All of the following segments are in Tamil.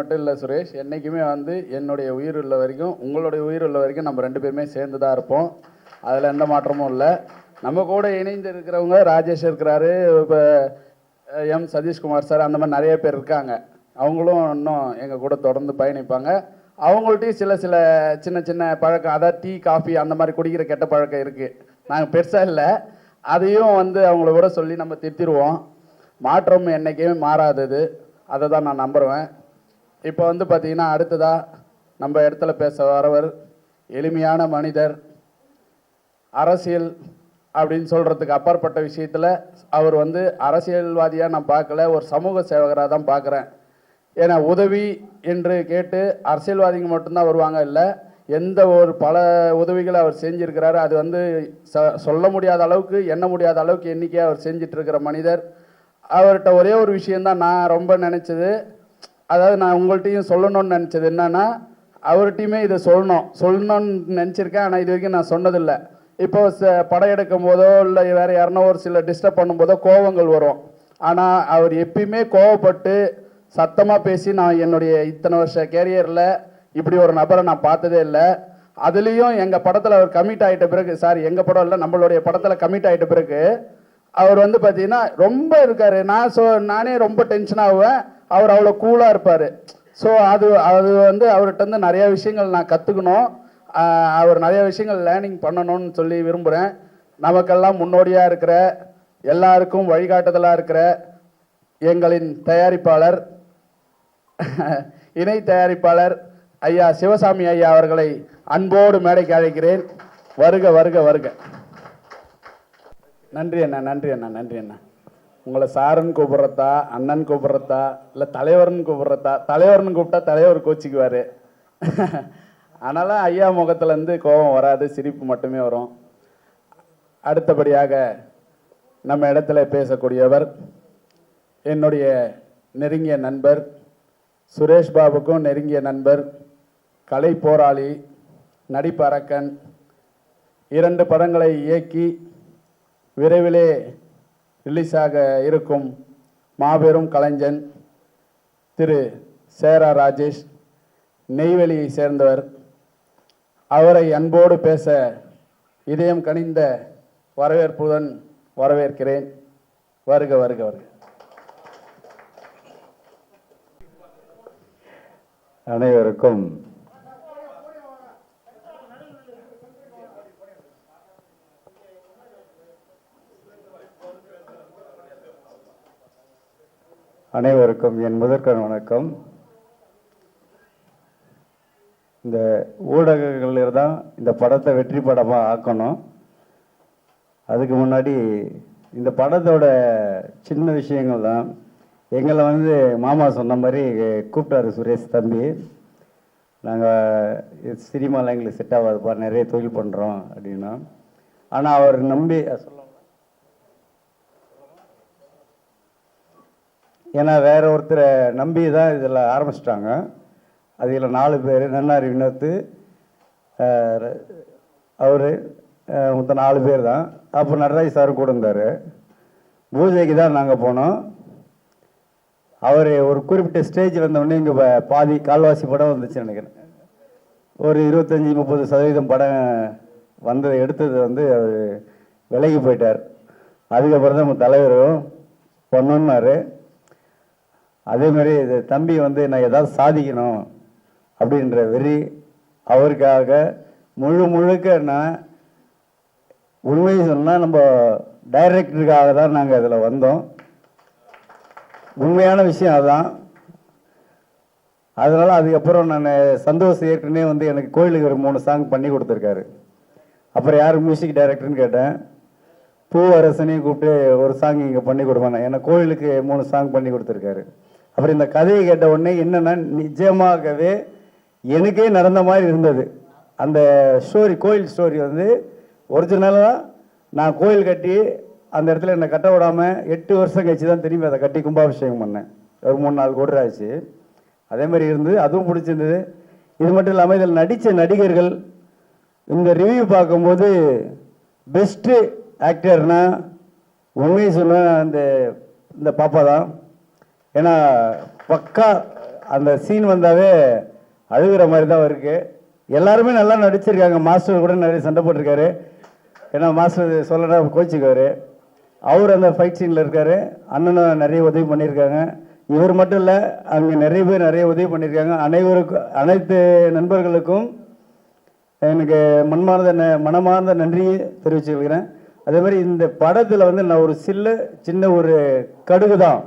மட்டும் இல்லை சுரேஷ், என்றைக்குமே வந்து என்னுடைய உயிர் உள்ள வரைக்கும் உங்களுடைய உயிர் உள்ள வரைக்கும் நம்ம 2 பேருமே சேர்ந்து தான் இருப்போம். அதில் எந்த மாற்றமும் இல்லை. நம்ம கூட இணைந்து இருக்கிறவங்க ராஜேஷ் இருக்கிறாரு, இப்போ எம் சதீஷ்குமார் சார், அந்த மாதிரி நிறைய பேர் இருக்காங்க. அவங்களும் இன்னும் எங்கள் கூட தொடர்ந்து பயணிப்பாங்க. அவங்கள்ட்டையும் சில சில சின்ன சின்ன பழக்கம், அதாவது டீ காஃபி அந்த மாதிரி குடிக்கிற கெட்ட பழக்கம் இருக்குது. நாங்கள் பெருசாக இல்லை, அதையும் வந்து அவங்கள கூட சொல்லி நம்ம திருத்திடுவோம். மாற்றம் என்றைக்குமே மாறாதது, அதை தான் நான் நம்புவேன். இப்போ வந்து பார்த்திங்கன்னா அடுத்ததாக நம்ம இடத்துல பேச வரவர் எளிமையான மனிதர். அரசியல் அப்படின்னு சொல்கிறதுக்கு அப்பாற்பட்ட விஷயத்தில் அவர் வந்து அரசியல்வாதியாக நான் பார்க்கல, ஒரு சமூக சேவகராக தான் பார்க்குறேன். ஏன்னா உதவி என்று கேட்டு அரசியல்வாதிங்க மட்டும்தான் வருவாங்க இல்லை, எந்த ஒரு பல உதவிகளை அவர் செஞ்சுருக்கிறாரு. அது வந்து சொல்ல முடியாத அளவுக்கு, எண்ண முடியாத அளவுக்கு எண்ணிக்கையாக அவர் செஞ்சிட்ருக்கிற மனிதர். அவர்கிட்ட ஒரே ஒரு விஷயந்தான் நான் ரொம்ப நினச்சது, அதாவது நான் உங்கள்கிட்டையும் சொல்லணும்னு நினச்சது என்னன்னா, அவர்கிட்டையுமே இதை சொல்லணும்னு நினச்சிருக்கேன். ஆனால் இது வரைக்கும் நான் சொன்னதில்லை. இப்போ படம் எடுக்கும் போதோ இல்லை வேறு யாருன்னா ஒரு சில டிஸ்டர்ப் பண்ணும்போதோ கோவங்கள் வரும். ஆனால் அவர் எப்பயுமே கோவப்பட்டு சத்தமாக பேசி, நான் என்னுடைய இத்தனை வருஷ கேரியரில் இப்படி ஒரு நபரை நான் பார்த்ததே இல்லை. அதுலேயும் எங்கள் படத்தில் அவர் கமிட் ஆகிட்ட பிறகு, சாரி எங்கள் படம் இல்லை, நம்மளுடைய படத்தில் கமிட் ஆகிட்ட பிறகு அவர் வந்து பார்த்தீங்கன்னா ரொம்ப இருக்கார். நானே ரொம்ப டென்ஷன் ஆகுவேன், அவர் அவ்வளோ கூலாக இருப்பார். ஸோ அது வந்து அவர்கிட்ட வந்து நிறையா விஷயங்கள் நான் கற்றுக்கணும், அவர் நிறைய விஷயங்கள் லேர்னிங் பண்ணணும்னு சொல்லி விரும்புகிறேன். நமக்கெல்லாம் முன்னோடியாக இருக்கிற, எல்லாருக்கும் வழிகாட்டுதலாக இருக்கிற எங்களின் தயாரிப்பாளர், இணை தயாரிப்பாளர் ஐயா சிவசாமி ஐயா அவர்களை அன்போடு மேடைக்கு அழைக்கிறேன். வருக வருக வருக. நன்றி அண்ணா, நன்றி அண்ணா, நன்றி அண்ணா. உங்களை சாருன்னு கூப்பிட்றதா, அண்ணன் கூப்பிட்றதா, இல்லை தலைவர்னு கூப்பிட்றதா? தலைவர்னு கூப்பிட்டா தலைவர் கோச்சிக்குவார். அதனால் ஐயா முகத்துலேருந்து கோபம் வராது, சிரிப்பு மட்டுமே வரும். அடுத்தபடியாக நம்ம இடத்துல பேசக்கூடியவர் என்னுடைய நெருங்கிய நண்பர், சுரேஷ் பாபுக்கும் நெருங்கிய நண்பர், கலை போராளி, நடிப்பு அரக்கன், 2 படங்களை இயக்கி விரைவிலே ரிலீஸாக இருக்கும் மாபெரும் கலைஞன் திரு சேரா ராஜேஷ், நெய்வேலியை சேர்ந்தவர். அவரை அன்போடு பேச இதயம் கனிந்த வரவேற்புடன் வரவேற்கிறேன். வருக வருக வருக. அனைவருக்கும் என் முதற்கண் வணக்கம். இந்த ஊடகங்களில் தான் இந்த படத்தை வெற்றி படமாக ஆக்கணும். அதுக்கு முன்னாடி இந்த படத்தோட சின்ன விஷயங்கள் தான். எங்களை வந்து மாமா சொன்ன மாதிரி கூப்பிட்டாரு சுரேஷ் தம்பி, நாங்கள் சினிமாவில் எங்களுக்கு செட் ஆகாதுப்பா, நிறைய தொழில் பண்ணுறோம் அப்படின்னா. ஆனால் அவர் நம்பி ஏன்னா வேற ஒருத்தரை நம்பி தான் இதில் ஆரம்பிச்சிட்டாங்க. அதில் 4 பேர், நன்னாரி வினோத்து, அவர் மொத்தம் 4 பேர் தான். அப்போ நடராஜ் சார் கூட இருந்தார். பூஜைக்கு தான் நாங்கள் போனோம். அவர் ஒரு குறிப்பிட்ட ஸ்டேஜ் வந்தோடனே இங்கே பாதி கால்வாசி படம் வந்துச்சு நினைக்கிறேன். ஒரு 25-30% படம் வந்ததை எடுத்தது வந்து அவர் விலகி போயிட்டார். அதுக்கப்புறம் தான் நம்ம தலைவரும் பண்ணணுன்னாரு. அதேமாதிரி இது தம்பி வந்து நான் ஏதாவது சாதிக்கணும் அப்படின்ற வெறி அவருக்காக முழுக்க நான் உண்மையை சொன்னால் நம்ம டைரக்டருக்காக தான் நாங்கள் இதில் வந்தோம். உண்மையான விஷயம் அதுதான். அதனால் அதுக்கப்புறம் நான் சந்தோஷ் ஏற்கனவே வந்து எனக்கு கோயிலுக்கு ஒரு 3 சாங் பண்ணி கொடுத்துருக்காரு. அப்புறம் யார் மியூசிக் டைரக்டர்னு கேட்டேன். பூவரசனையும் கூப்பிட்டு ஒரு சாங் இங்கே பண்ணி கொடுப்பேன். எனக்கு கோயிலுக்கு 3 சாங் பண்ணி கொடுத்துருக்காரு. அப்புறம் இந்த கதையை கேட்ட உடனே என்னென்னா, நிஜமாகவே எனக்கே நடந்த மாதிரி இருந்தது. அந்த ஸ்டோரி, கோயில் ஸ்டோரி வந்து ஒரிஜினலாக நான் கோயில் கட்டி அந்த இடத்துல என்னை கட்ட விடாமல் 8 வருஷம் கழிச்சு தான் திரும்பி அதை கட்டி கும்பாபிஷேகம் பண்ணேன். ஒரு 3-4 கோடி ஆச்சு. அதே மாதிரி இருந்தது, அதுவும் பிடிச்சிருந்தது. இது மட்டும் இல்லாமல் இதில் நடித்த நடிகர்கள் இந்த ரிவ்யூ பார்க்கும்போது பெஸ்ட்டு ஆக்டர்னா உண்மையை சொல்ல இந்த பாப்பா தான். ஏன்னா பக்கா அந்த சீன் வந்தாவே அழுகிற மாதிரி தான் இருக்கு. எல்லாருமே நல்லா நடிச்சிருக்காங்க. மாஸ்டர் கூட நிறைய சண்டை போட்டிருக்காரு. ஏன்னா மாஸ்டர் சொல்லனா கோச்சிக்குவார். அவர் அந்த ஃபைட் சீனில் இருக்கார். அண்ணனும் நிறைய உதவி பண்ணியிருக்காங்க. இவர் மட்டும் இல்லை, அங்கே நிறைய பேர் நிறைய உதவி பண்ணியிருக்காங்க. அனைத்து நண்பர்களுக்கும் எனக்கு மனமார்ந்த நன்றியை தெரிவிச்சுக்கிறேன். அதே மாதிரி இந்த படத்தில் வந்து நான் ஒரு சின்ன ஒரு கடுகு தான்.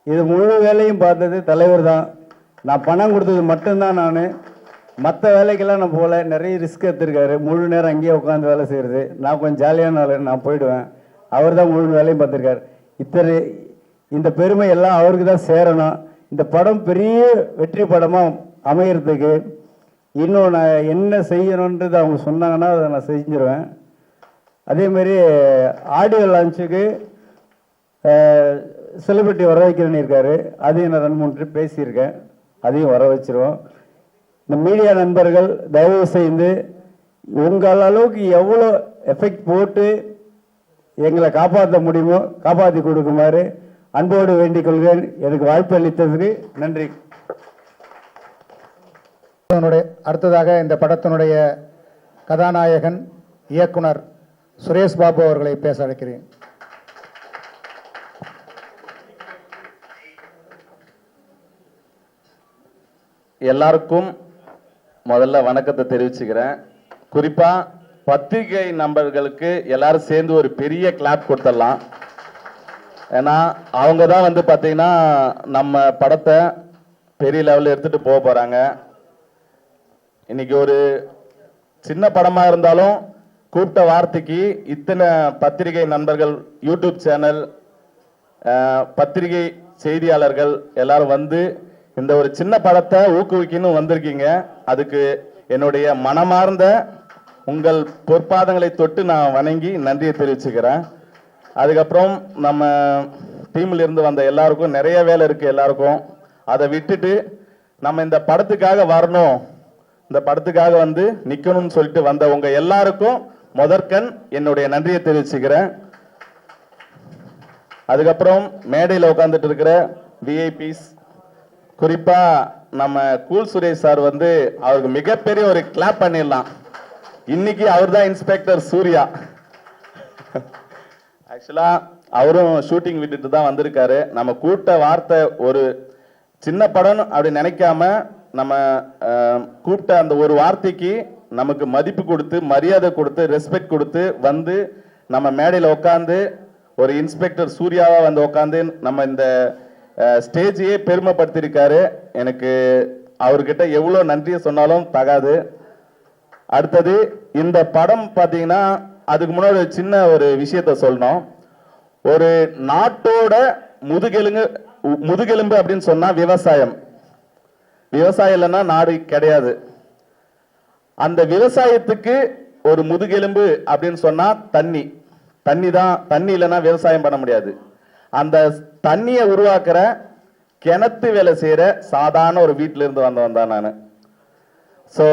இது முழு வேலையும் பார்த்தது தலைவர் தான். நான் பணம் கொடுத்தது மட்டும்தான். நான் மற்ற வேலைக்கெல்லாம் நான் போகல. நிறைய ரிஸ்க் எடுத்திருக்காரு. முழு நேரம் அங்கேயே உட்காந்து வேலை செய்கிறது. நான் கொஞ்சம் ஜாலியான ஆள், நான் போயிடுவேன். அவர் தான் முழு வேலையும் பார்த்துருக்காரு. இந்த பெருமை எல்லாம் அவருக்கு தான் சேரணும். இந்த படம் பெரிய வெற்றி படமாக அமைகிறதுக்கு இன்னும் நான் என்ன செய்யணுன்றது அவங்க சொன்னாங்கன்னா அதை நான் செஞ்சிருவேன். அதேமாரி ஆடியோ லான்ச்சுக்கு செலிபிரிட்டி வர வைக்கிறேன்னு இருக்காரு. அதையும் நான் 2-3 ட்ரிப் பேசியிருக்கேன். அதையும் வர வச்சிருவோம். இந்த மீடியா நண்பர்கள் தயவு செய்து உங்கள் அளவுக்கு எவ்வளோ எஃபெக்ட் போட்டு எங்களை காப்பாற்ற முடியுமோ காப்பாற்றி கொடுக்குமாறு அன்போடு வேண்டிக் கொள்கிறேன். எனக்கு வாய்ப்பு அளித்ததுக்கு நன்றி. அடுத்ததாக இந்த படத்தினுடைய கதாநாயகன் இயக்குனர் சுரேஷ் பாபு அவர்களை பேச அழைக்கிறேன். எல்லாருக்கும் முதல்ல வணக்கத்தை தெரிவிச்சுக்கிறேன். குறிப்பா பத்திரிகை நண்பர்களுக்கு எல்லாரும் சேர்ந்து ஒரு பெரிய கிளாப் கொடுத்துடலாம். ஏன்னா அவங்க தான் வந்து பார்த்தீங்கன்னா நம்ம படத்தை பெரிய லெவலில் எடுத்துட்டு போக போறாங்க. இன்னைக்கு ஒரு சின்ன படமா இருந்தாலும் கூப்பிட்ட வார்த்தைக்கு இத்தனை பத்திரிகை நண்பர்கள், யூடியூப் சேனல், பத்திரிகை செய்தியாளர்கள் எல்லாரும் வந்து இந்த ஒரு சின்ன படத்தை ஊக்குவிக்கணும் வந்திருக்கீங்க. அதுக்கு என்னுடைய மனமார்ந்த உங்கள் பொற்பாதங்களை தொட்டு நான் வணங்கி நன்றியை தெரிவிச்சுக்கிறேன். அதுக்கப்புறம் நம்ம டீம்ல இருந்து வந்த எல்லாருக்கும் நிறைய வேலை இருக்கு. எல்லாருக்கும் அதை விட்டுட்டு நம்ம இந்த படத்துக்காக வரணும், இந்த படத்துக்காக வந்து நிக்கணும்னு சொல்லிட்டு வந்த உங்க எல்லாருக்கும் முதற்கண் என்னுடைய நன்றியை தெரிவிச்சுக்கிறேன். அதுக்கப்புறம் மேடையில் உட்காந்துட்டு இருக்கிற விஐபிஸ், குறிப்பா நம்ம கூல் சுரேஷ் சார் வந்து அவருக்கு மிகப்பெரிய ஒரு கிளாப் பண்ணிடலாம். இன்னைக்கு அவர் தான் இன்ஸ்பெக்டர் சூர்யா. ஆக்சுவலா அவரும் ஷூட்டிங் விட்டுட்டு தான் வந்திருக்காரு. நம்ம கூட்ட வார்த்தை ஒரு சின்ன படம் அப்படி நினைக்காம நம்ம கூப்பிட்ட அந்த ஒரு வார்த்தைக்கு நமக்கு மதிப்பு கொடுத்து மரியாதை கொடுத்து ரெஸ்பெக்ட் கொடுத்து வந்து நம்ம மேடையில் உட்காந்து ஒரு இன்ஸ்பெக்டர் சூர்யாவா வந்து உட்காந்து நம்ம இந்த ஸ்டேஜையே பெருமைப்படுத்தியிருக்காரு. எனக்கு அவர்கிட்ட எவ்வளோ நன்றியை சொன்னாலும் தகாது. அடுத்தது இந்த படம் பார்த்தீங்கன்னா அதுக்கு முன்னாடி ஒரு சின்ன ஒரு விஷயத்த சொல்லணும். ஒரு நாட்டோட முதுகெலும்பு அப்படின்னு சொன்னா விவசாயம். விவசாயம் இல்லைன்னா நாடு கிடையாது. அந்த விவசாயத்துக்கு ஒரு முதுகெலும்பு அப்படின்னு சொன்னா தண்ணி. தண்ணி இல்லைன்னா விவசாயம் பண்ண முடியாது. அந்த தண்ணியை உருவாக்குற கிணத்து வேலை செய்யற சாதாரண ஒரு வீட்டில இருந்து வந்தவன் தான் நான். ஸோ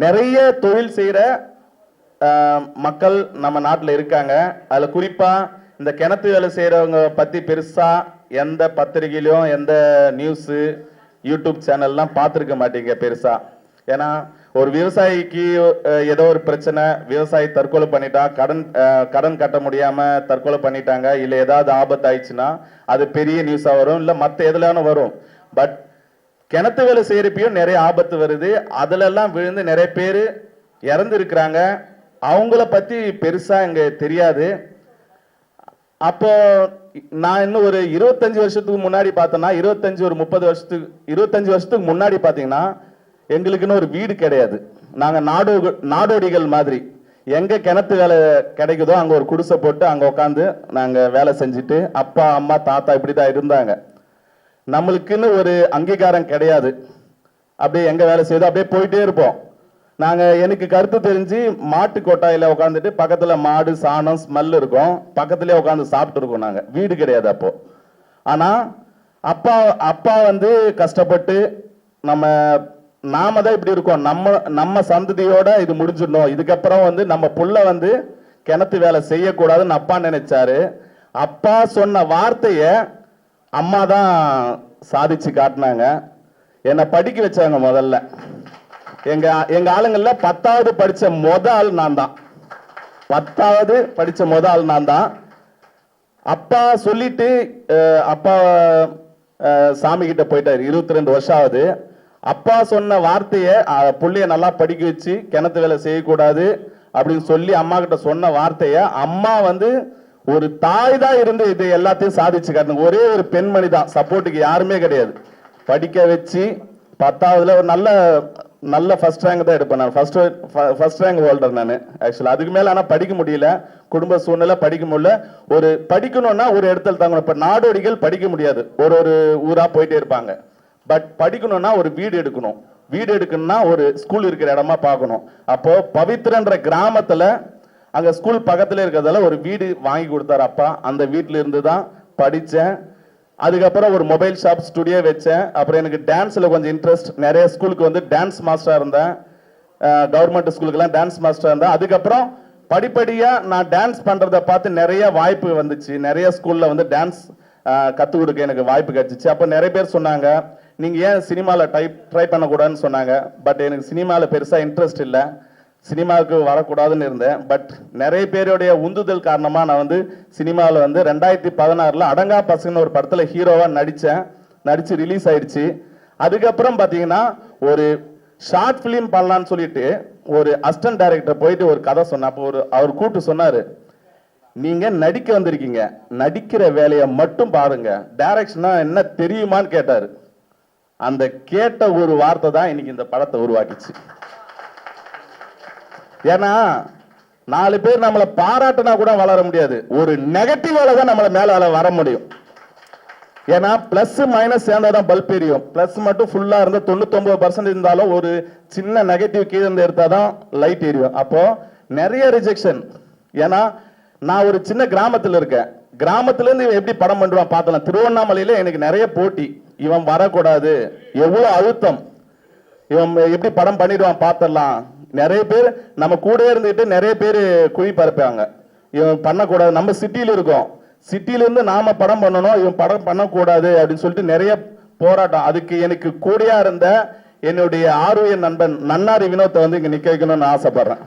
நிறைய தொழில் செய்யற மக்கள் நம்ம நாட்டில் இருக்காங்க. அதுல குறிப்பா இந்த கிணத்து வேலை செய்யறவங்க பத்தி பெருசா எந்த பத்திரிகையிலும் எந்த நியூஸ் யூடியூப் சேனல்லாம் பார்த்துருக்க மாட்டீங்க பெருசா. ஏன்னா ஒரு விவசாயிக்கு ஏதோ ஒரு பிரச்சனை, விவசாயி தற்கொலை பண்ணிட்டா, கடன் கட்ட முடியாம தற்கொலை பண்ணிட்டாங்க, இல்ல ஏதாவது ஆபத்து ஆயிடுச்சுன்னா அது பெரிய நியூஸா வரும், இல்ல மத்த எதுலான வரும். பட் கிணத்து வேலை செய்யறப்பையும் நிறைய ஆபத்து வருது. அதுல எல்லாம் விழுந்து நிறைய பேர் இறந்து இருக்கிறாங்க. அவங்கள பத்தி பெருசா இங்க தெரியாது. அப்போ நான் இன்னும் ஒரு 25 வருஷத்துக்கு முன்னாடி பார்த்தேன்னா 25 வருஷத்துக்கு முன்னாடி பார்த்தீங்கன்னா எங்களுக்குன்னு ஒரு வீடு கிடையாது. நாங்க நாடோடிகள் மாதிரி எங்க கிணத்து வேலை கிடைக்குதோ அங்க ஒரு குடிசை போட்டு அங்க உட்காந்து நாங்க வேலை செஞ்சுட்டு அப்பா அம்மா தாத்தா இப்படிதான் இருந்தாங்க. நம்மளுக்குன்னு ஒரு அங்கீகாரம் கிடையாது. அப்படியே எங்க வேலை செய்யுதோ அப்படியே போயிட்டே இருப்போம். நாங்க எனக்கு கருத்து தெரிஞ்சு மாட்டு கொட்டாயில உட்காந்துட்டு பக்கத்துல மாடு சாணம் ஸ்மெல் இருக்கும், பக்கத்துலயே உட்காந்து சாப்பிட்டு இருக்கோம். நாங்க வீடு கிடையாது அப்போ. ஆனா அப்பா வந்து கஷ்டப்பட்டு நாம தான் இப்படி இருக்கோம், நம்ம சந்ததியோட இது முடிஞ்சிடணும், இதுக்கப்புறம் வந்து நம்ம புள்ள வந்து கிணத்து வேலை செய்யக்கூடாதுன்னு அப்பா நினைச்சாரு. அப்பா சொன்ன வார்த்தைய அம்மா தான் சாதிச்சு காட்டினாங்க. என்னை படிக்க வச்சாங்க. முதல்ல எங்க ஆளுங்கள்ல 10வது படிச்ச ஆள் நான் தான். 10வது படிச்ச ஆள் நான் தான். அப்பா சொல்லிட்டு அப்பா சாமி கிட்ட போயிட்டாரு. 22 வருஷம் ஆகுது. அப்பா சொன்ன வார்த்தையை புள்ளைய நல்லா படிக்க வச்சு கிணத்து வேலை செய்யக்கூடாது அப்படின்னு சொல்லி அம்மா கிட்ட சொன்ன வார்த்தையை அம்மா வந்து ஒரு தாய் தான் இருந்து இது எல்லாத்தையும் சாதிச்சு காட்டுங்க. ஒரே ஒரு பெண்மணி தான், சப்போர்ட்டுக்கு யாருமே கிடையாது. படிக்க வச்சு 10வதுல ஒரு நல்ல ஃபர்ஸ்ட் ரேங்க் தான் எடுப்பேன். நான் ஃபர்ஸ்ட் ரேங்க் ஹோல்டர் நான் ஆக்சுவலா. அதுக்கு மேல ஆனா படிக்க முடியல, குடும்ப சூழ்நிலை படிக்க முடியல. ஒரு படிக்கணும்னா ஒரு இடத்துல தாங்கணும். இப்ப நாடோடிகள் படிக்க முடியாது, ஒரு ஊரா போயிட்டே இருப்பாங்க. பட் படிக்கணும்னா ஒரு வீடு எடுக்கணும். வீடு எடுக்கணும்னா ஒரு ஸ்கூல் இருக்கிற இடமா பார்க்கணும். அப்போ பவித்ரன்ற கிராமத்துல அங்க ஸ்கூல் பக்கத்துல இருக்கிறதால ஒரு வீடு வாங்கி கொடுத்தாரு அப்பா. அந்த வீட்டுல இருந்து தான் படிச்சேன். அதுக்கப்புறம் ஒரு மொபைல் ஷாப் ஸ்டுடியோ வச்சேன். அப்புறம் எனக்கு டான்ஸ்ல கொஞ்சம் இன்ட்ரெஸ்ட். நிறைய ஸ்கூலுக்கு வந்து டான்ஸ் மாஸ்டரா இருந்தேன். கவர்மெண்ட் ஸ்கூலுக்குலாம் டான்ஸ் மாஸ்டரா இருந்தேன். அதுக்கப்புறம் படிப்படியா நான் டான்ஸ் பண்றதை பார்த்து நிறைய வாய்ப்பு வந்துச்சு. நிறைய ஸ்கூல்ல வந்து டான்ஸ் கற்றுக் கொடுக்க எனக்கு வாய்ப்பு கிடைச்சிச்சு. அப்போ நிறைய பேர் சொன்னாங்க, நீங்க ஏன் சினிமாவில் ட்ரை பண்ணக்கூடாதுன்னு சொன்னாங்க. பட் எனக்கு சினிமாவில் பெருசா இன்ட்ரெஸ்ட் இல்லை, சினிமாவுக்கு வரக்கூடாதுன்னு இருந்தேன். பட் நிறைய பேருடைய உந்துதல் காரணமா நான் வந்து சினிமாவில் வந்து 2016 அடங்கா பசங்கன்னு ஒரு படத்துல ஹீரோவா நடிச்சு ரிலீஸ் ஆயிடுச்சு. அதுக்கப்புறம் பாத்தீங்கன்னா ஒரு ஷார்ட் பிலிம் பண்ணலான்னு சொல்லிட்டு ஒரு அசிஸ்டன்ட் டைரக்டர் போயிட்டு ஒரு கதை சொன்ன. அப்போ அவர் கூப்பிட்டு சொன்னாரு, நீங்க நடிக்க வந்திருக்கீங்க, நடிக்கிற வேலையை மட்டும் பாருங்க, டைரக்ஷனா என்ன தெரியுமான்னு கேட்டாரு. அந்த கேட்ட ஒரு வார்த்தை தான் இன்னைக்கு இந்த படத்தை உருவாக்கிச்சு. ஏன்னா 4 பேர் நம்மளை பாராட்டினா கூட வளர முடியாது, ஒரு நெகட்டிவால தான் நம்மள மேல வர முடியும். ஏன்னா பிளஸ் மைனஸ் சேர்ந்தாதான் பல்ப் எரியும். பிளஸ் மட்டும் ஃபுல்லா இருந்தா 99% இருந்தாலும் ஒரு சின்ன நெகட்டிவ் கீழே இருந்து எடுத்தாதான் லைட் எரியும். அப்போ நிறைய ரிஜெக்ஷன். ஏன்னா நான் ஒரு சின்ன கிராமத்துல இருக்கேன். கிராமத்துல இருந்து இவன் எப்படி படம் பண்ணுவான் பார்த்தலாம். திருவண்ணாமலையில எனக்கு நிறைய போட்டி, இவன் வரக்கூடாது, எவ்வளவு அழுத்தம், இவன் எப்படி படம் பண்ணிடுவான் பார்த்தலாம். நிறைய பேர் நம்ம கூட இருந்துட்டு நிறைய பேர் குழி பரப்பாங்க, இவன் பண்ணக்கூடாது. நம்ம சிட்டியில இருக்கோம், சிட்டில இருந்து நாம படம் பண்ணணும், இவன் படம் பண்ணக்கூடாது அப்படின்னு சொல்லிட்டு நிறைய போராட்டம். அதுக்கு எனக்கு கூடயா இருந்த என்னுடைய ஆர்வ நண்பன் நன்னாரி வினோத்தை வந்து இங்க நிக்க வைக்கணும்னு ஆசைப்படுறேன்.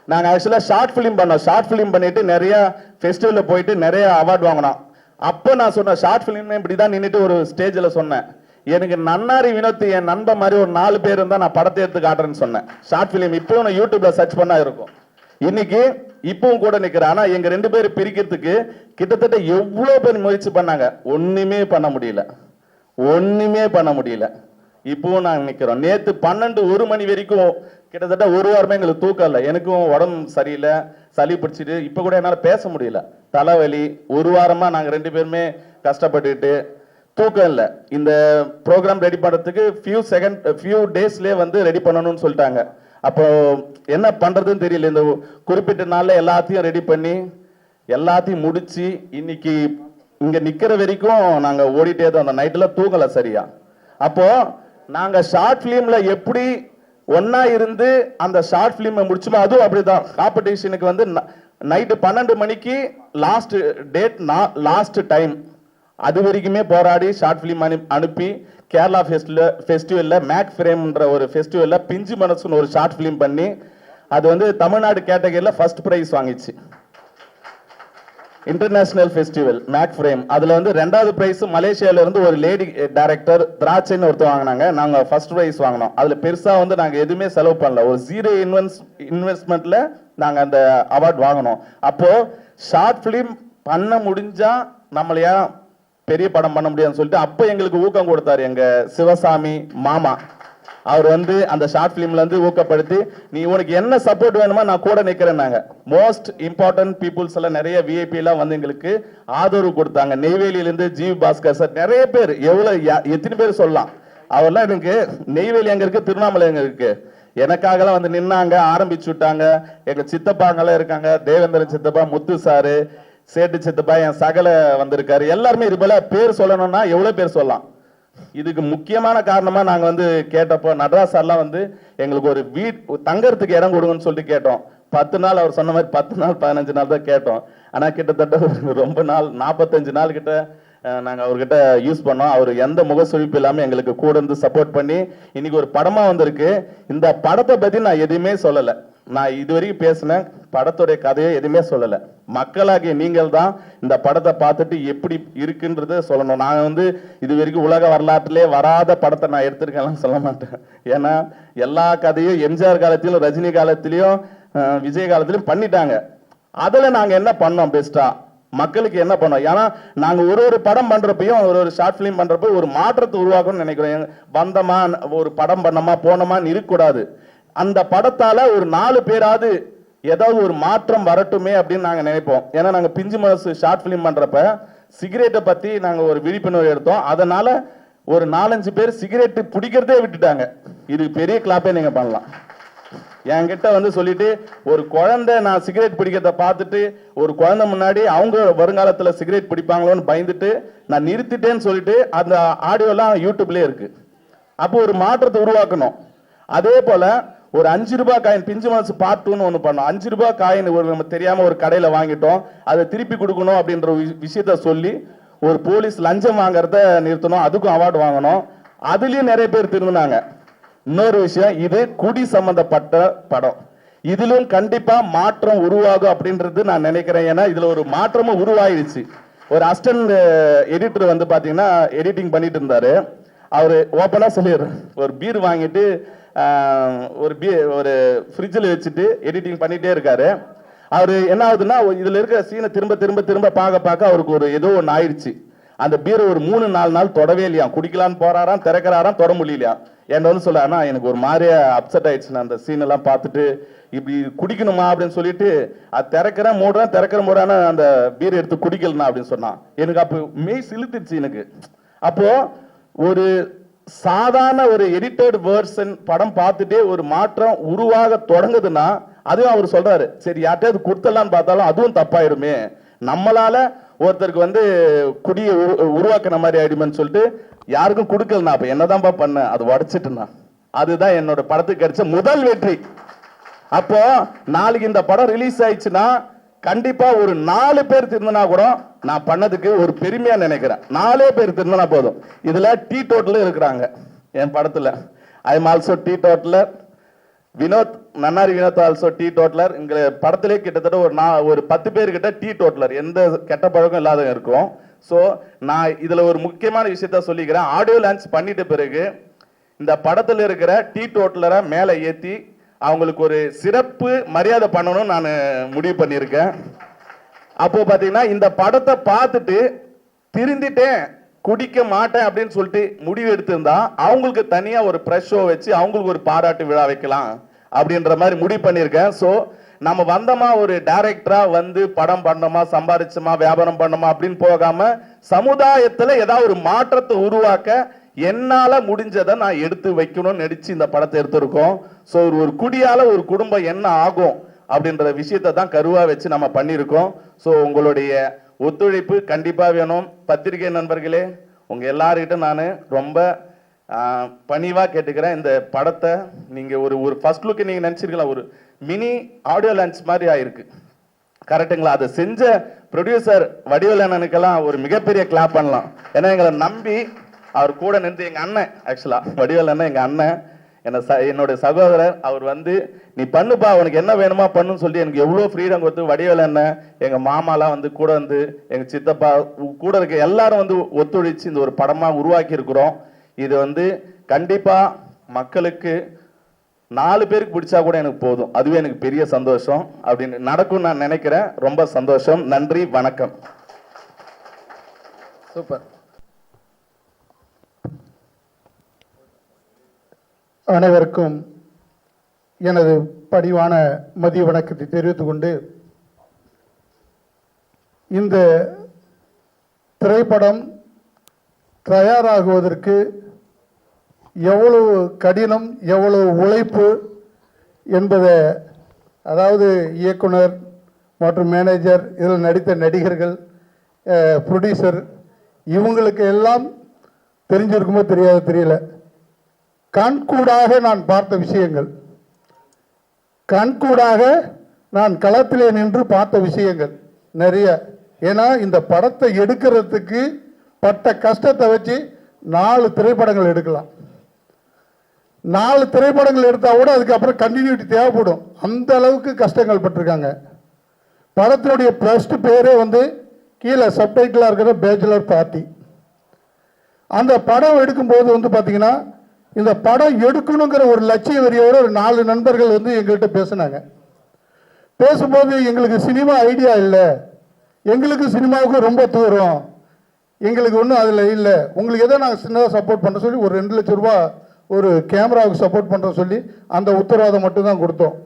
நாங்க ஆக்சுவலா ஷார்ட் பிலிம் பண்ணோம். ஷார்ட் பிலிம் பண்ணிட்டு நிறைய ஃபெஸ்டிவல்ல போயிட்டு நிறைய அவார்ட் வாங்கினோம். அப்போ நான் சொன்னேன், ஷார்ட் பிலிம் இப்படிதான் நின்றுட்டு ஒரு ஸ்டேஜ்ல சொன்னேன், எனக்கு நன்னாரி வினோத் என் நண்பன் மாதிரி ஒரு 4 பேர் இருந்தா நான் படத்தை எடுத்து காட்டுறேன்னு சொன்னேன். ஷார்ட் பிலிம் இப்பவும் நான் யூடியூப்ல சர்ச் பண்ணா இருக்கும். இன்னைக்கு இப்பவும் கூட நிக்கிறேன். ஆனா எங்க 2 பேரும் பிரிக்கிறதுக்கு கிட்டத்தட்ட எவ்வளவு பேர் முயற்சி பண்ணாங்க, ஒண்ணுமே பண்ண முடியல. இப்பவும் நாங்க நிக்கிறோம். நேத்து 12-1 மணி வரைக்கும் கிட்டத்தட்ட 1 வாரமே எங்களுக்கு தூக்கம் இல்லை. எனக்கும் உடம்பு சரியில்லை, சளி பிடிச்சிட்டு இப்ப கூட என்னால பேச முடியல, தலைவலி. 1 வாரமா நாங்க 2 பேருமே கஷ்டப்பட்டுட்டு தூக்கம் இல்லை. இந்த ப்ரோக்ராம் ரெடி பண்றதுக்கு ஃபியூ டேஸ்லயே வந்து ரெடி பண்ணணும்னு சொல்லிட்டாங்க. அப்போ என்ன பண்றதுன்னு தெரியல. இந்த குறிப்பிட்ட நாள்ல எல்லாத்தையும் ரெடி பண்ணி எல்லாத்தையும் முடிச்சு இன்னைக்கு இங்க நிக்கிற வரைக்கும் நாங்க ஓடிட்டே தான். அந்த நைட்ல தூங்கல சரியா. அப்போ நாங்க ஷார்ட் பிலிம்ல எப்படி ஒன்னா இருந்து அந்த ஷார்ட் பிலிம் முடிச்சுமோ அதுவும் அப்படிதான். காம்படிஷனுக்கு வந்து நைட்டு 12 மணிக்கு லாஸ்ட் டேட், லாஸ்ட் டைம். அது வரைக்குமே போராடி ஷார்ட் பிலிம் அனுப்பி கேரளா ஃபெஸ்டிவல்ல மேக் ஃப்ரேம்ன்ற ஒரு ஃபெஸ்டிவல்ல பிஞ்சு மனசுன்னு ஒரு ஷார்ட் பிலிம் பண்ணி அது வந்து தமிழ்நாடு கேட்டகரியில ஃபர்ஸ்ட் பிரைஸ் வாங்கிச்சு. International festival make frame. அதுல வந்து 2வது பிரைஸ் மலேசியால இருந்து ஒரு லேடி டைரக்டர் திராட்சைன்னு ஒருத்தர் வாங்கினாங்க. நாங்க ஃபர்ஸ்ட் பிரைஸ் வாங்கினோம். அதுல பெருசா வந்து நாங்க எதுவுமே செலவு பண்ணல, ஒரு 0 இன்வெஸ்ட்மெண்ட்ல நாங்க அந்த அவார்ட் வாங்கினோம். அப்போ ஷார்ட் பிலிம் பண்ண முடிஞ்சா நம்மளையா பெரிய படம் பண்ண முடியாதுன்னு சொல்லிட்டு அப்போ எங்களுக்கு ஊக்கம் கொடுத்தாரு எங்க சிவசாமி மாமா. அவர் வந்து அந்த ஷார்ட் பிலிம்ல இருந்து ஊக்கப்படுத்தி, நீ உனக்கு என்ன சப்போர்ட் வேணுமோ நான் கூட நிக்கிறேன்னாங்க. மோஸ்ட் இம்பார்ட்டன்ட் பீப்புள்ஸ் எல்லாம் நிறைய விஐபி எல்லாம் வந்து எங்களுக்கு ஆதரவு கொடுத்தாங்க. நெய்வேலியில இருந்து ஜீவ் பாஸ்கர் சார், நிறைய பேர், எத்தனை பேர் சொல்லலாம். அவர்லாம் எனக்கு நெய்வேலி எங்க இருக்கு, திருவண்ணாமலை எங்க இருக்கு, எனக்காகலாம் வந்து நின்னாங்க, ஆரம்பிச்சு விட்டாங்க. எங்க சித்தப்பாங்கெல்லாம் இருக்காங்க, தேவேந்திரன் சித்தப்பா, முத்து சாரு, சேட்டு சித்தப்பா, என் சகல வந்திருக்காரு. எல்லாருமே இது போல பேர் சொல்லணும்னா எவ்வளவு பேர் சொல்லலாம். இதுக்கு முக்கியமான காரணமா நாங்க வந்து கேட்டப்போ நடராஜ் சார்லாம் வந்து எங்களுக்கு ஒரு தங்கறதுக்கு இடம் கொடுங்கன்னு சொல்லிட்டு கேட்டோம். 10 நாள் அவர் சொன்ன மாதிரி 10 நாள் 15 நாள் தான் கேட்டோம். ஆனா கிட்டத்தட்ட ரொம்ப நாள் 45 நாள் கிட்ட நாங்கள் அவர்கிட்ட யூஸ் பண்ணோம். அவர் எந்த முகசுழிப்பு இல்லாமல் எங்களுக்கு கூட இருந்து சப்போர்ட் பண்ணி இன்னைக்கு ஒரு படமாக வந்திருக்கு. இந்த படத்தை பற்றி நான் எதுவுமே சொல்லலை. நான் இது வரைக்கும் பேசினேன் படத்துடைய கதையை எதுவுமே சொல்லலை. மக்களாகிய நீங்கள் தான் இந்த படத்தை பார்த்துட்டு எப்படி இருக்குன்றத சொல்லணும். நான் வந்து இது வரைக்கும் உலக வரலாற்றிலே வராத படத்தை நான் எடுத்திருக்கேன்லாம் சொல்ல மாட்டேன். ஏன்னா எல்லா கதையும் எம்ஜிஆர் காலத்திலும் ரஜினி காலத்திலையும் விஜய் காலத்திலையும் பண்ணிட்டாங்க. அதில் நாங்கள் என்ன பண்ணோம் பெஸ்ட்டாக மக்களுக்கு என்ன பண்ணோம்? ஏன்னா நாங்கள் ஒரு படம் பண்ணுறப்பையும் ஒரு ஷார்ட் ஃபிலிம் பண்ணுறப்போ ஒரு மாற்றத்தை உருவாக்கணும்னு நினைக்கிறோம். வந்தோமா ஒரு படம் பண்ணோமா போனோமான்னு இருக்கக்கூடாது. அந்த படத்தால ஒரு 4 பேராவது ஏதாவது ஒரு மாற்றம் வரட்டுமே அப்படின்னு நாங்கள் நினைப்போம். ஏன்னா நாங்கள் பிஞ்சு மனசு ஷார்ட் ஃபிலிம் பண்ணுறப்ப சிகரெட்டை பற்றி நாங்கள் ஒரு விழிப்புணர்வு எடுத்தோம். அதனால ஒரு 4-5 பேர் சிகரெட்டு பிடிக்கிறதே விட்டுட்டாங்க. இது பெரிய கிளாப்பே நீங்கள் பண்ணலாம். என்கிட்ட வந்து சொல்லிட்டு ஒரு குழந்தை நான் சிகரெட் பிடிக்கிறத பார்த்துட்டு ஒரு குழந்தை முன்னாடி அவங்க வருங்காலத்தில் சிகரெட் பிடிப்பாங்களோன்னு பயந்துட்டு நான் நிறுத்திட்டேன்னு சொல்லிட்டு அந்த ஆடியோலாம் யூடியூப்லேயே இருக்கு. அப்போ ஒரு மாற்றத்தை உருவாக்கணும். அதே போல ஒரு 5 ரூபாய் காயின் பிஞ்சு மனசு பார்ட் 2ன்னு ஒன்று பண்ணோம். 5 ரூபாய் காயின் ஒரு நம்ம தெரியாம ஒரு கடையில் வாங்கிட்டோம், அதை திருப்பி கொடுக்கணும் அப்படின்ற விஷயத்த சொல்லி ஒரு போலீஸ் லஞ்சம் வாங்குறத நிறுத்தணும், அதுக்கும் அவார்டு வாங்கணும். அதுலயும் நிறைய பேர் திரும்பினாங்க. இன்னொரு விஷயம், இது குடி சம்பந்தப்பட்ட படம். இதிலும் கண்டிப்பா மாற்றம் உருவாகும் அப்படின்றது நான் நினைக்கிறேன். ஏன்னா இதுல ஒரு மாற்றமும் உருவாயிடுச்சு. ஒரு அசிஸ்டன்ட் எடிட்டர் வந்து பாத்தீங்கன்னா எடிட்டிங் பண்ணிட்டு இருந்தாரு. அவரு ஓப்பனா சொல்லிடுறாரு, ஒரு பீர் வாங்கிட்டு ஒரு ஃப்ரிட்ஜில் வச்சுட்டு எடிட்டிங் பண்ணிட்டே இருக்காரு. அவரு என்ன ஆகுதுன்னா இதுல இருக்கிற சீனை திரும்ப திரும்ப திரும்ப பார்க்க அவருக்கு ஒரு ஏதோ ஒன்று ஆயிடுச்சு. அந்த பீரை ஒரு 3-4 நாள் தொடவே இல்லையா. குடிக்கலான்னு போறாராம், திறக்கிறாராம், தொட முடியலையா. என்ன வந்து சொல்ல, ஆனா எனக்கு ஒரு மாதிரியா அப்செட் ஆயிடுச்சு அந்த சீன் எல்லாம் பார்த்துட்டு. இப்படி குடிக்கணுமா அப்படின்னு சொல்லிட்டு அது திறக்கிறேன் மூடுறான அந்த பீர் எடுத்து குடிக்கலனா அப்படின்னு சொன்னான். எனக்கு அப்போ மெய் சிலுத்துச்சு எனக்கு. அப்போ ஒரு சாதாரண ஒரு எடிட்டட் வேர்ஷன் படம் பார்த்துட்டே ஒரு மாற்றம் உருவாக தொடங்குதுன்னா அதுவும் அவர் சொல்றாரு, சரி யார்ட்டையாவது கொடுத்தலான்னு பார்த்தாலும் அதுவும் தப்பாயிடுமே, நம்மளால ஒருத்தருக்கு வந்து குடியை உருவாக்கின மாதிரி ஆயிடுமேன்னு சொல்லிட்டு யாருக்கும் கொடுக்கலனா அப்ப என்னதான்ப்பா பண்ண, அது உடைச்சிட்டுனா. அதுதான் என்னோட படத்துக்கு கிடைச்ச முதல் வெற்றி. அப்போ நாளைக்கு இந்த படம் ரிலீஸ் ஆயிடுச்சுன்னா கண்டிப்பா ஒரு 4 பேர் திருந்தினா கூட நான் பண்ணதுக்கு ஒரு பெருமையா நினைக்கிறேன். 4 பேர் திருந்தினா போதும். இதுல டீ டோட்டல் இருக்கிறாங்க என் படத்துல. I am also teetotaller. Vinod நன்னாரி வினோத் ஆல்சோ டீ டோட்டலர். இங்க படத்திலே கிட்டத்தட்ட ஒரு 10 பேர் கிட்ட டீ டோட்டலர், எந்த கெட்ட பழக்கம் இல்லாத இருக்கும். ஸோ நான் இதுல ஒரு முக்கியமான விஷயத்த சொல்லிக்கிறேன். ஆடியோ லான்ச் பண்ணிட்ட பிறகு இந்த படத்துல இருக்கிற டீ டோட்டலரை மேலே ஏற்றி அவங்களுக்கு ஒரு சிறப்பு மரியாதை பண்ணணும்னு நான் முடிவு பண்ணியிருக்கேன். அப்போ பார்த்தீங்கன்னா இந்த படத்தை பார்த்துட்டு திருந்திட்டேன் குடிக்க மாட்டேன் அப்படின்னு சொல்லிட்டு முடிவு எடுத்திருந்தா அவங்களுக்கு தனியா ஒரு ப்ரெஷ் ஷோ வச்சு அவங்களுக்கு ஒரு பாராட்டு விழா வைக்கலாம் அப்படின்ற மாதிரி முடிவு பண்ணியிருக்கேன். ஸோ நம்ம வந்தோமா ஒரு டைரக்டரா வந்து படம் பண்ணோமா சம்பாதிச்சோமா வியாபாரம் பண்ணோமா அப்படின்னு போகாம சமுதாயத்துல ஏதாவது ஒரு மாற்றத்தை உருவாக்க என்னால முடிஞ்சதை நான் எடுத்து வைக்கணும்னு நடிச்சு இந்த படத்தை எடுத்திருக்கோம். ஸோ ஒரு குடியால ஒரு குடும்பம் என்ன ஆகும் அப்படின்ற விஷயத்தை தான் கருவா வச்சு நம்ம பண்ணியிருக்கோம். ஸோ உங்களுடைய ஒத்துழைப்பு கண்டிப்பா வேணும். பத்திரிகை நண்பர்களே, உங்க எல்லார்கிட்ட நான் ரொம்ப பணிவா கேட்டுக்கிறேன். இந்த படத்தை நீங்க ஒரு ஃபர்ஸ்ட் லுக் நீங்க நினைச்சிருக்கலாம், ஒரு மினி ஆடியோ லான்ச் மாதிரி ஆயிருக்கு. கரெக்டுங்களா? அதை செஞ்ச ப்ரொடியூசர் வடிவேலனுக்கெல்லாம் ஒரு மிகப்பெரிய கிளாப் பண்ணலாம். ஏன்னா எங்களை நம்பி அவர் கூட நின்று, எங்க அண்ணன், ஆக்சுவலா வடிவேலன் எங்க அண்ணன், என்னோட சகோதரர், அவர் வந்து நீ பண்ணுப்பா உனக்கு என்ன வேணுமா பண்ணுன்னு சொல்லி எனக்கு எவ்வளோ ஃப்ரீடம் கொடுத்து வடிவேலன் எங்க மாமாலாம் வந்து கூட வந்து எங்க சித்தப்பா கூட இருக்க எல்லாரும் வந்து ஒத்துழைச்சு இந்த ஒரு படமா உருவாக்கி இருக்கிறோம். இது வந்து கண்டிப்பா மக்களுக்கு 4 பேருக்கு பிடிச்சா கூட எனக்கு போதும், அதுவே எனக்கு பெரிய சந்தோஷம். அப்படின்னு நடக்கும் நான் நினைக்கிறேன். ரொம்ப சந்தோஷம். நன்றி, வணக்கம். சூப்பர். அனைவருக்கும் எனது பணிவான மதிய வணக்கத்தை தெரிவித்துக் கொண்டு, இந்த திரைப்படம் தயாராகுவதற்கு எவ்வளவு கடினம், எவ்வளவு உழைப்பு என்பதை, அதாவது இயக்குனர் மற்றும் மேனேஜர், இதில் நடித்த நடிகர்கள், ப்ரொடியூசர், இவங்களுக்கு எல்லாம் தெரிஞ்சிருக்குமோ தெரியாது தெரியல. கண்கூடாக நான் பார்த்த விஷயங்கள், கண்கூடாக நான் களத்திலே நின்று பார்த்த விஷயங்கள் நிறைய. ஏன்னா இந்த படத்தை எடுக்கிறதுக்கு பட்ட கஷ்டத்தை வச்சு 4 திரைப்படங்கள் எடுக்கலாம். 4 திரைப்படங்கள் எடுத்தால் கூட அதுக்கப்புறம் கண்டினியூட்டி தேவைப்படும். அந்த அளவுக்கு கஷ்டங்கள் பட்டிருக்காங்க. படத்தினுடைய ஃபர்ஸ்ட் பேரே வந்து கீழே சப்டைட்டிலாக இருக்கிற பேச்சுலர் பார்ட்டி. அந்த படம் எடுக்கும்போது வந்து பார்த்தீங்கன்னா, இந்த படம் எடுக்கணுங்கிற ஒரு லட்சிய வெறியோட ஒரு 4 நண்பர்கள் வந்து எங்கள்கிட்ட பேசினாங்க. பேசும்போது எங்களுக்கு சினிமா ஐடியா இல்லை, எங்களுக்கு சினிமாவுக்கு ரொம்ப தூரம், எங்களுக்கு ஒன்றும் அதில் இல்லை, உங்களுக்கு எதோ நாங்கள் சின்னதாக சப்போர்ட் பண்ண சொல்லி ஒரு 2 லட்ச ரூபா ஒரு கேமராவுக்கு சப்போர்ட் பண்ணுற சொல்லி அந்த உத்தரவாதம் மட்டும்தான் கொடுத்தோம்.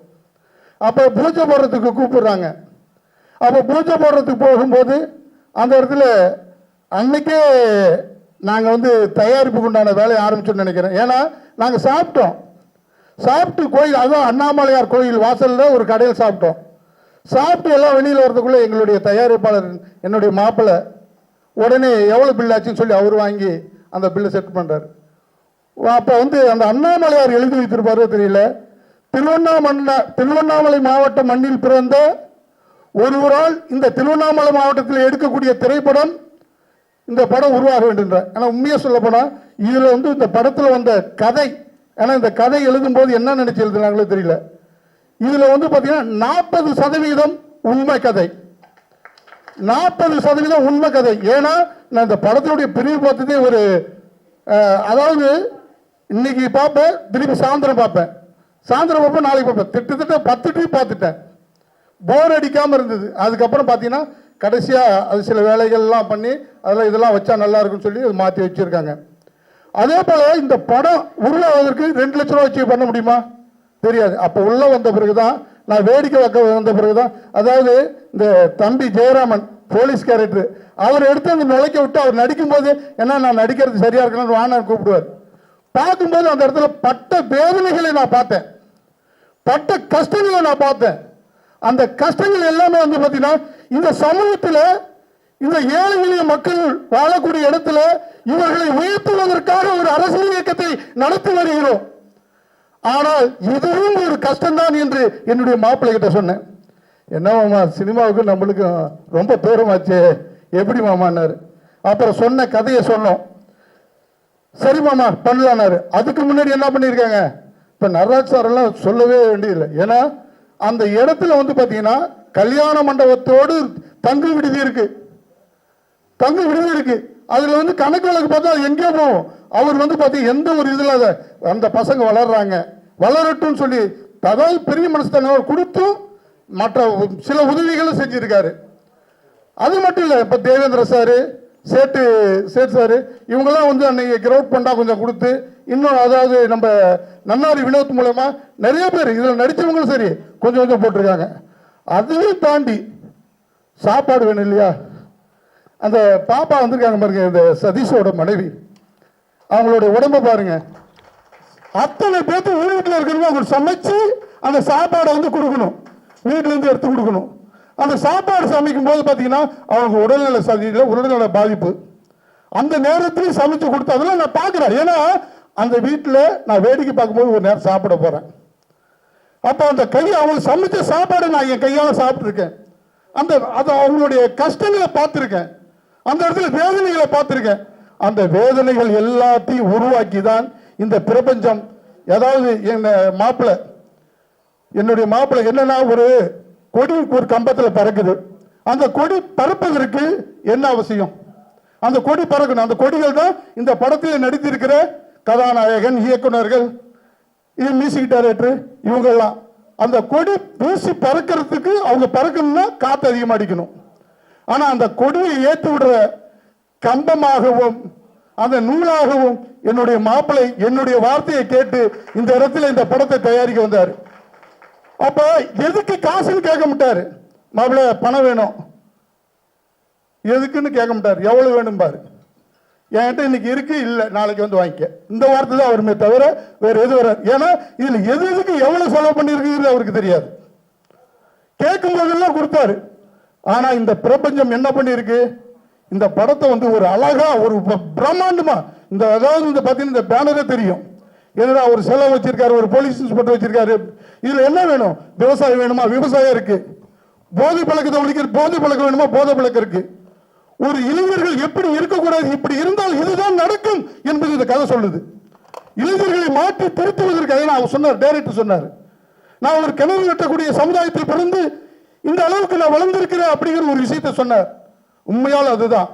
அப்போ பூஜை போடுறதுக்கு கூப்பிடுறாங்க. அப்போ பூஜை போடுறதுக்கு போகும்போது அந்த இடத்துல அன்னைக்கே நாங்கள் வந்து தயாரிப்புக்கு உண்டான வேலையை ஆரம்பிச்சோன்னு நினைக்கிறேன். ஏன்னா நாங்கள் சாப்பிட்டு கோயில், அதுவும் அண்ணாமலையார் கோயில் வாசலில் ஒரு கடையில் சாப்பிட்டு எல்லாம் வெளியில் வரதுக்குள்ளே எங்களுடைய தயாரிப்பாளர் என்னுடைய மாப்பிள்ளை உடனே எவ்வளோ பில் ஆச்சுன்னு சொல்லி அவர் வாங்கி அந்த பில்லை செட் பண்ணுறாரு. அப்போ வந்து அந்த அண்ணாமலையார் எழுதி வைத்திருப்பாரோ தெரியல, திருவண்ணாமலை மாவட்ட மண்ணில் பிறந்த ஒருவரால் இந்த திருவண்ணாமலை மாவட்டத்தில் எடுக்கக்கூடிய திரைப்படம், இந்த படம் உருவாக வேண்டும். ஆனால் உண்மையாக சொல்ல போனால் இதில் வந்து இந்த படத்தில் வந்த கதை, ஏன்னா இந்த கதை எழுதும்போது என்ன நினைச்சு எழுதுனாங்களோ தெரியல, இதில் வந்து பார்த்தீங்கன்னா 40% உண்மை கதை. 40% உண்மை கதை. ஏன்னா நான் இந்த படத்தினுடைய பிரிவு பார்த்ததே ஒரு, அதாவது இன்னைக்கு பார்ப்பேன், திருப்பி சாயந்தரம் பார்ப்பேன், நாளைக்கு பார்ப்பேன், திட்டத்தட்ட 10 ட்ரிப் பார்த்துட்டேன். போர் அடிக்காமல் இருந்தது. அதுக்கப்புறம் பார்த்தீங்கன்னா கடைசியாக அது சில வேலைகள்லாம் பண்ணி அதெல்லாம் இதெல்லாம் வச்சா நல்லா இருக்குன்னு சொல்லி அது மாற்றி வச்சுருக்காங்க. அதே போல் இந்த படம் உருவாவதற்கு 2 லட்ச ரூபா வச்சு பண்ண முடியுமா? தெரியாது. அப்போ உள்ளே வந்த பிறகு தான், நான் வேடிக்கை வைக்க வந்த பிறகு தான், அதாவது இந்த தம்பி ஜெயராமன் போலீஸ் கேரக்டர், அவர் எடுத்து அந்த நுழைக்க விட்டு அவர் நடிக்கும்போது, ஏன்னா நான் நடிக்கிறது சரியாக இருக்கணும்னு வானார் கூப்பிடுவார். பார்க்கும்போது அந்த இடத்துல பட்ட வேதனைகளை நான் பார்த்தேன், பட்ட கஷ்டங்களை நான் பார்த்தேன். அந்த கஷ்டங்கள் எல்லாமே வந்து பார்த்தீங்கன்னா இந்த சமூகத்தில் இந்த ஏழை எளிய மக்கள் வாழக்கூடிய இடத்துல இவர்களை உயர்த்துவதற்காக ஒரு அரசியல் இயக்கத்தை நடத்தி வருகிறோம். ஆனால் இதுவும் ஒரு கஷ்டம்தான் என்று என்னுடைய மாப்பிள்ளை கிட்ட சொன்னேன். என்ன மாமா, சினிமாவுக்கு நம்மளுக்கு ரொம்ப தூரமாச்சு, எப்படி மாமான்னாரு. அப்புறம் சொன்ன கதையை சொன்னோம். சரி மாமா பண்ணலான்னாரு. அதுக்கு முன்னாடி என்ன பண்ணியிருக்காங்க, இப்போ நடராஜ் சார் எல்லாம் சொல்லவே வேண்டியதில்லை. ஏன்னா அந்த இடத்துல வந்து பார்த்தீங்கன்னா கல்யாண மண்டபத்தோடு தங்கு விடுதி இருக்கு. அதில் வந்து கணக்கு வழக்கு பார்த்தா அது எங்கேயோ போகும். அவர் வந்து பார்த்தீங்கன்னா எந்த ஒரு இதில் அந்த பசங்க வளர்றாங்க, வளரட்டும் சொல்லி அதாவது பெரிய மனசுத்தனம் கொடுத்து மற்ற சில உதவிகளும் செஞ்சிருக்காரு. அது மட்டும் இல்லை, இப்போ தேவேந்திர சாரு, சேட்டு சாரு இவங்கெல்லாம் வந்து அன்னைக்கு கிரவுட் பண்ணா கொஞ்சம் கொடுத்து, இன்னும் அதாவது நம்ம நன்னாரி வினோத் மூலமா நிறைய பேர் இதில் நடித்தவங்களும் சரி கொஞ்சம் போட்டிருக்காங்க. அதையும் தாண்டி சாப்பாடு வேணும் இல்லையா, அந்த பாப்பா வந்திருக்காங்க பாருங்க, இந்த சதீஷோட மனைவி, அவங்களோட உடம்ப பாருங்க, அத்தனை பேர்த்து வீட்டில் இருக்கணும். அவங்க சமைச்சு அந்த சாப்பாடை வந்து கொடுக்கணும், வீட்டிலேருந்து எடுத்து கொடுக்கணும். அந்த சாப்பாடு சமைக்கும் போது பார்த்தீங்கன்னா அவங்க உடல்நல சதியில் உடல்நல பாதிப்பு, அந்த நேரத்திலையும் சமைச்சு கொடுத்து அதெல்லாம் நான் பார்க்குறேன். ஏன்னா அந்த வீட்டில் நான் வேடிக்கை பார்க்கும்போது ஒரு நேரம் சாப்பிட போகிறேன். அப்போ அந்த அவங்க சமைச்ச சாப்பாடு நான் என் கையால் சாப்பிட்ருக்கேன். அது அவங்களுடைய கஷ்டங்களை பார்த்துருக்கேன், அந்த இடத்துல வேதனைகளை பார்த்துருக்கேன். அந்த வேதனைகள் எல்லாத்தையும் உருவாக்கி தான் இந்த பிரபஞ்சம். ஏதாவது என்னுடைய மாப்பிள்ளை என்னன்னா, ஒரு கொடி ஒரு கம்பத்தில் பறக்குது. அந்த கொடி பறப்பதற்கு என்ன அவசியம்? அந்த கொடி பறக்கணும். அந்த கொடிகள் தான் இந்த படத்தில் நடித்திருக்கிற கதாநாயகன், இயக்குநர்கள், மியூசிக் டைரக்டர் இவங்கெல்லாம். அந்த கொடி வீசி பறக்கிறதுக்கு அவங்க பறக்கணும்னா காற்று அதிகமாக அடிக்கணும். ஆனால் அந்த கொடியை ஏற்றி விடுற கம்பமாகவும் அந்த நூலாகவும் என்னுடைய மாப்பிள்ளை என்னுடைய வார்த்தையை கேட்டு இந்த இடத்துல இந்த படத்தை தயாரிக்க வந்தார். அப்ப எதுக்கு காசுன்னு கேட்க மாட்டாரு, மாப்பிள்ளை பணம் வேணும் எதுக்குன்னு கேட்க மாட்டார், எவ்வளவு வேணும் பாரு, என்கிட்ட இன்னைக்கு இருக்கு, இல்லை நாளைக்கு வந்து வாங்கிக்க, இந்த வார்த்தை தான் அவருமே தவிர வேற எது வராது. ஏன்னா இதுல எதுக்கு எவ்வளவு செலவு பண்ணிருக்கு அவருக்கு தெரியாது, கேட்கும் போதெல்லாம் கொடுத்தாரு. ஆனா இந்த பிரபஞ்சம் என்ன பண்ணிருக்கு, இந்த படத்தை வந்து ஒரு அழகா ஒரு பிரம்மாண்டமா இந்த அதாவது இந்த பார்த்தீங்கன்னா இந்த பேனரே தெரியும், என்னடா ஒரு செலவு வச்சிருக்காரு, ஒரு போலீஸ் இன்ஸ்பெக்டர் வச்சிருக்காரு. இதுல என்ன வேணும், விவசாயம் வேணுமா, விவசாயம் இருக்கு, போதை பழக்கத்தை ஒழிக்கிற போதை பழக்கம் வேணுமா, போதை பழக்கம் இருக்கு, ஒரு இளைஞர்கள் எப்படி இருக்கக்கூடாது, இப்படி இருந்தால் இதுதான் நடக்கும் என்பது இந்த கதை சொல்லுது. இளைஞர்களை மாற்றி திருத்துவதற்காக நான் சொன்னார், டைரக்டர் சொன்னார், நான் ஒரு கிணறு வெட்டக்கூடிய சமுதாயத்தில் பிறந்து இந்த அளவுக்கு நான் வளர்ந்திருக்கிறேன் அப்படிங்கிற ஒரு விஷயத்தை சொன்னார். உண்மையால் அதுதான்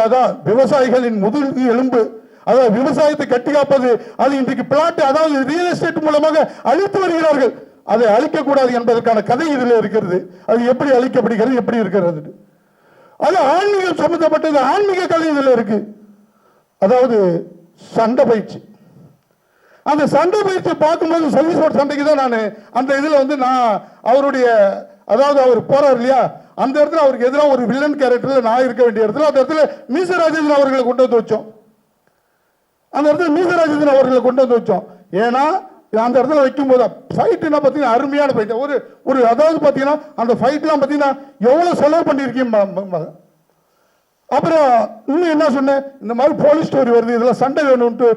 அதான் விவசாயிகளின் முதல் எலும்பு. அதாவது விவசாயத்தை கட்டி காப்பது, அது இன்றைக்கு பிளாட், அதாவது ரியல் எஸ்டேட் மூலமாக அழித்து வருகிறார்கள். அதை அழிக்கக்கூடாது என்பதற்கான கதை இதில் இருக்கிறது. அது எப்படி அழிக்கப்படுகிறது, எப்படி இருக்கிறது, அது ஆன்மீகம் சம்பந்தப்பட்டது. ஆன்மீக கதை இதில் இருக்கு. அதாவது சண்டை பயிற்சி, அந்த சண்டை பயிற்சி பார்க்கும்போது சர்வீஸ் சண்டைக்கு தான் நான் அந்த இதில் வந்து நான் அவருடைய, அதாவது அவர் போறார் இல்லையா, அந்த இடத்துல அவருக்கு எதிராக ஒரு வில்லன் கேரக்டர்ல நான் இருக்க வேண்டிய இடத்துல அந்த இடத்துல மீசராஜேந்திரன் அவர்களை கொண்டு வந்து வச்சோம். அந்த இடத்துல மீசராஜேந்திரன் அவர்களை கொண்டு வந்து வச்சோம். ஏன்னா அந்த இடத்துல வைக்கும் போது ஃபைட்டுனா பார்த்தீங்கன்னா அருமையான ஃபைட். ஒரு அதாவது பார்த்தீங்கன்னா அந்த ஃபைட்லாம் பார்த்தீங்கன்னா எவ்வளோ செலவு பண்ணியிருக்கீங்க. அப்புறம் இன்னும் என்ன சொன்னேன், இந்த மாதிரி போலீஸ் ஸ்டோரி வருது, இதெல்லாம் சண்டை வேணும்ட்டு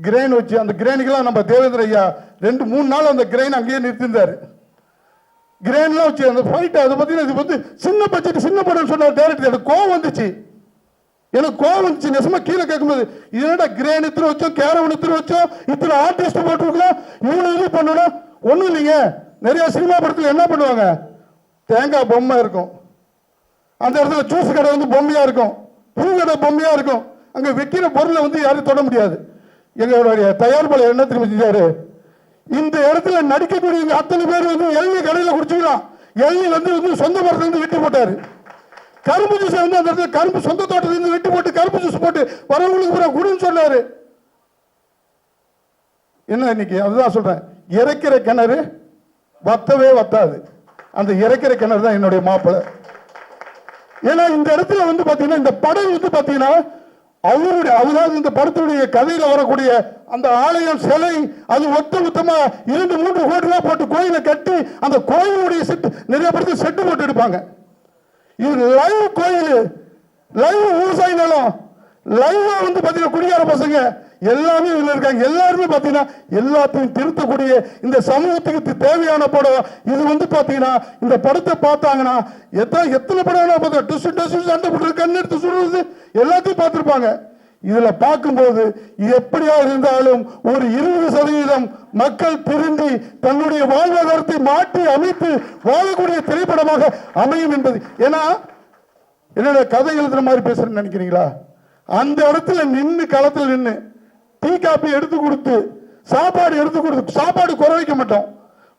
கிரெயின் வச்சு, அந்த கிரெயினுக்கெல்லாம் நம்ம தேவேந்திர ஐயா 2-3 நாள் அந்த கிரெயின் அங்கேயே நிறுத்திருந்தாரு. கிரெயின்லாம் வச்சு அந்த ஃபைட், அதை பார்த்தீங்கன்னா இது வந்து சின்ன பட்ஜெட், சின்ன படம் சொன்னார் டைரக்டர். எனக்கு கோவம் வந்துச்சு, நெசமா கீழே கேட்கும்போது, இதோட கிரேன் இத்தனை வச்சோம், கேரவன் இத்தனை வச்சோம், இத்தனை ஆர்டிஸ்ட் போட்டுருக்கலாம், இவ்வளவு இது பண்ணணும். ஒன்றும் இல்லைங்க, நிறைய சினிமா படத்தில் என்ன பண்ணுவாங்க, தேங்காய் பொம்மை இருக்கும், அந்த இடத்துல ஜூஸ் கடை வந்து பொம்மையா இருக்கும், பூ கடை பொம்மையா இருக்கும். அங்க வைக்கிற பொருளை வந்து யாரும் தொட முடியாது. எங்களுடைய தயாரிப்பாளர் என்ன திரும்ப செஞ்சாரு, இந்த இடத்துல நடிக்கக்கூடிய அத்தனை பேர் வந்து எள்ளி கடையில் குடிச்சுக்கலாம், எள்ளி வந்து சொந்த மரத்துல இருந்து வெட்டி போட்டாரு. கரும்பு ஜூஸ் வந்து அந்த இடத்துல கரும்பு சொந்த தோட்டத்திலிருந்து வெட்டி போட்டு கரும்பு ஜூஸ் போட்டு வரவங்களுக்கு பூரா குடுன்னு சொன்னாரு. என்ன இன்னைக்கு அதுதான் சொல்றேன், இறைக்கிற கிணறு வத்தவே வத்தாது. அந்த இறைக்கிற கிணறு தான் என்னுடைய மாப்பிள்ளை. ஏன்னா இந்த இடத்துல வந்து பாத்தீங்கன்னா இந்த படம் வந்து பாத்தீங்கன்னா அவருடைய, அதாவது இந்த படத்துடைய கதையில வரக்கூடிய அந்த ஆலயம் சிலை, அது மொத்தமா 2-3 கோடி ரூபாய் போட்டு கோயிலை கட்டி அந்த கோயிலுடைய செட்டு, நிறைய படத்தில் செட்டு போட்டு எடுப்பாங்க. இது லைவ் கோயில், லைவ் விவசாய நிலம், லைவா வந்து பாத்தீங்கன்னா குடியார பசங்க எல்லாமே இதுல இருக்காங்க. எல்லாருமே பாத்தீங்கன்னா எல்லாத்தையும் திருத்தக்கூடிய இந்த சமூகத்துக்கு தேவையான படம் இது. வந்து பாத்தீங்கன்னா இந்த படத்தை பார்த்தாங்கன்னா எத்தனை படம் சண்டை போட்டு கண் எடுத்து சொல்றது எல்லாத்தையும் பார்த்திருப்பாங்க. இதுல பார்க்கும்போது எப்படியா இருந்தாலும் ஒரு 20% மக்கள் திருந்தி தன்னுடைய வாழ்வாதாரத்தை மாற்றி அமைத்து வாழக்கூடிய திரைப்படமாக அமையும் என்பது. ஏன்னா என்னோட கதை எழுதுற மாதிரி பேசுறேன்னு நினைக்கிறீங்களா, அந்த இடத்துல நின்று களத்தில் நின்று டீ காப்பி எடுத்து கொடுத்து சாப்பாடு எடுத்து கொடுத்து, சாப்பாடு குறை வைக்க மாட்டோம்.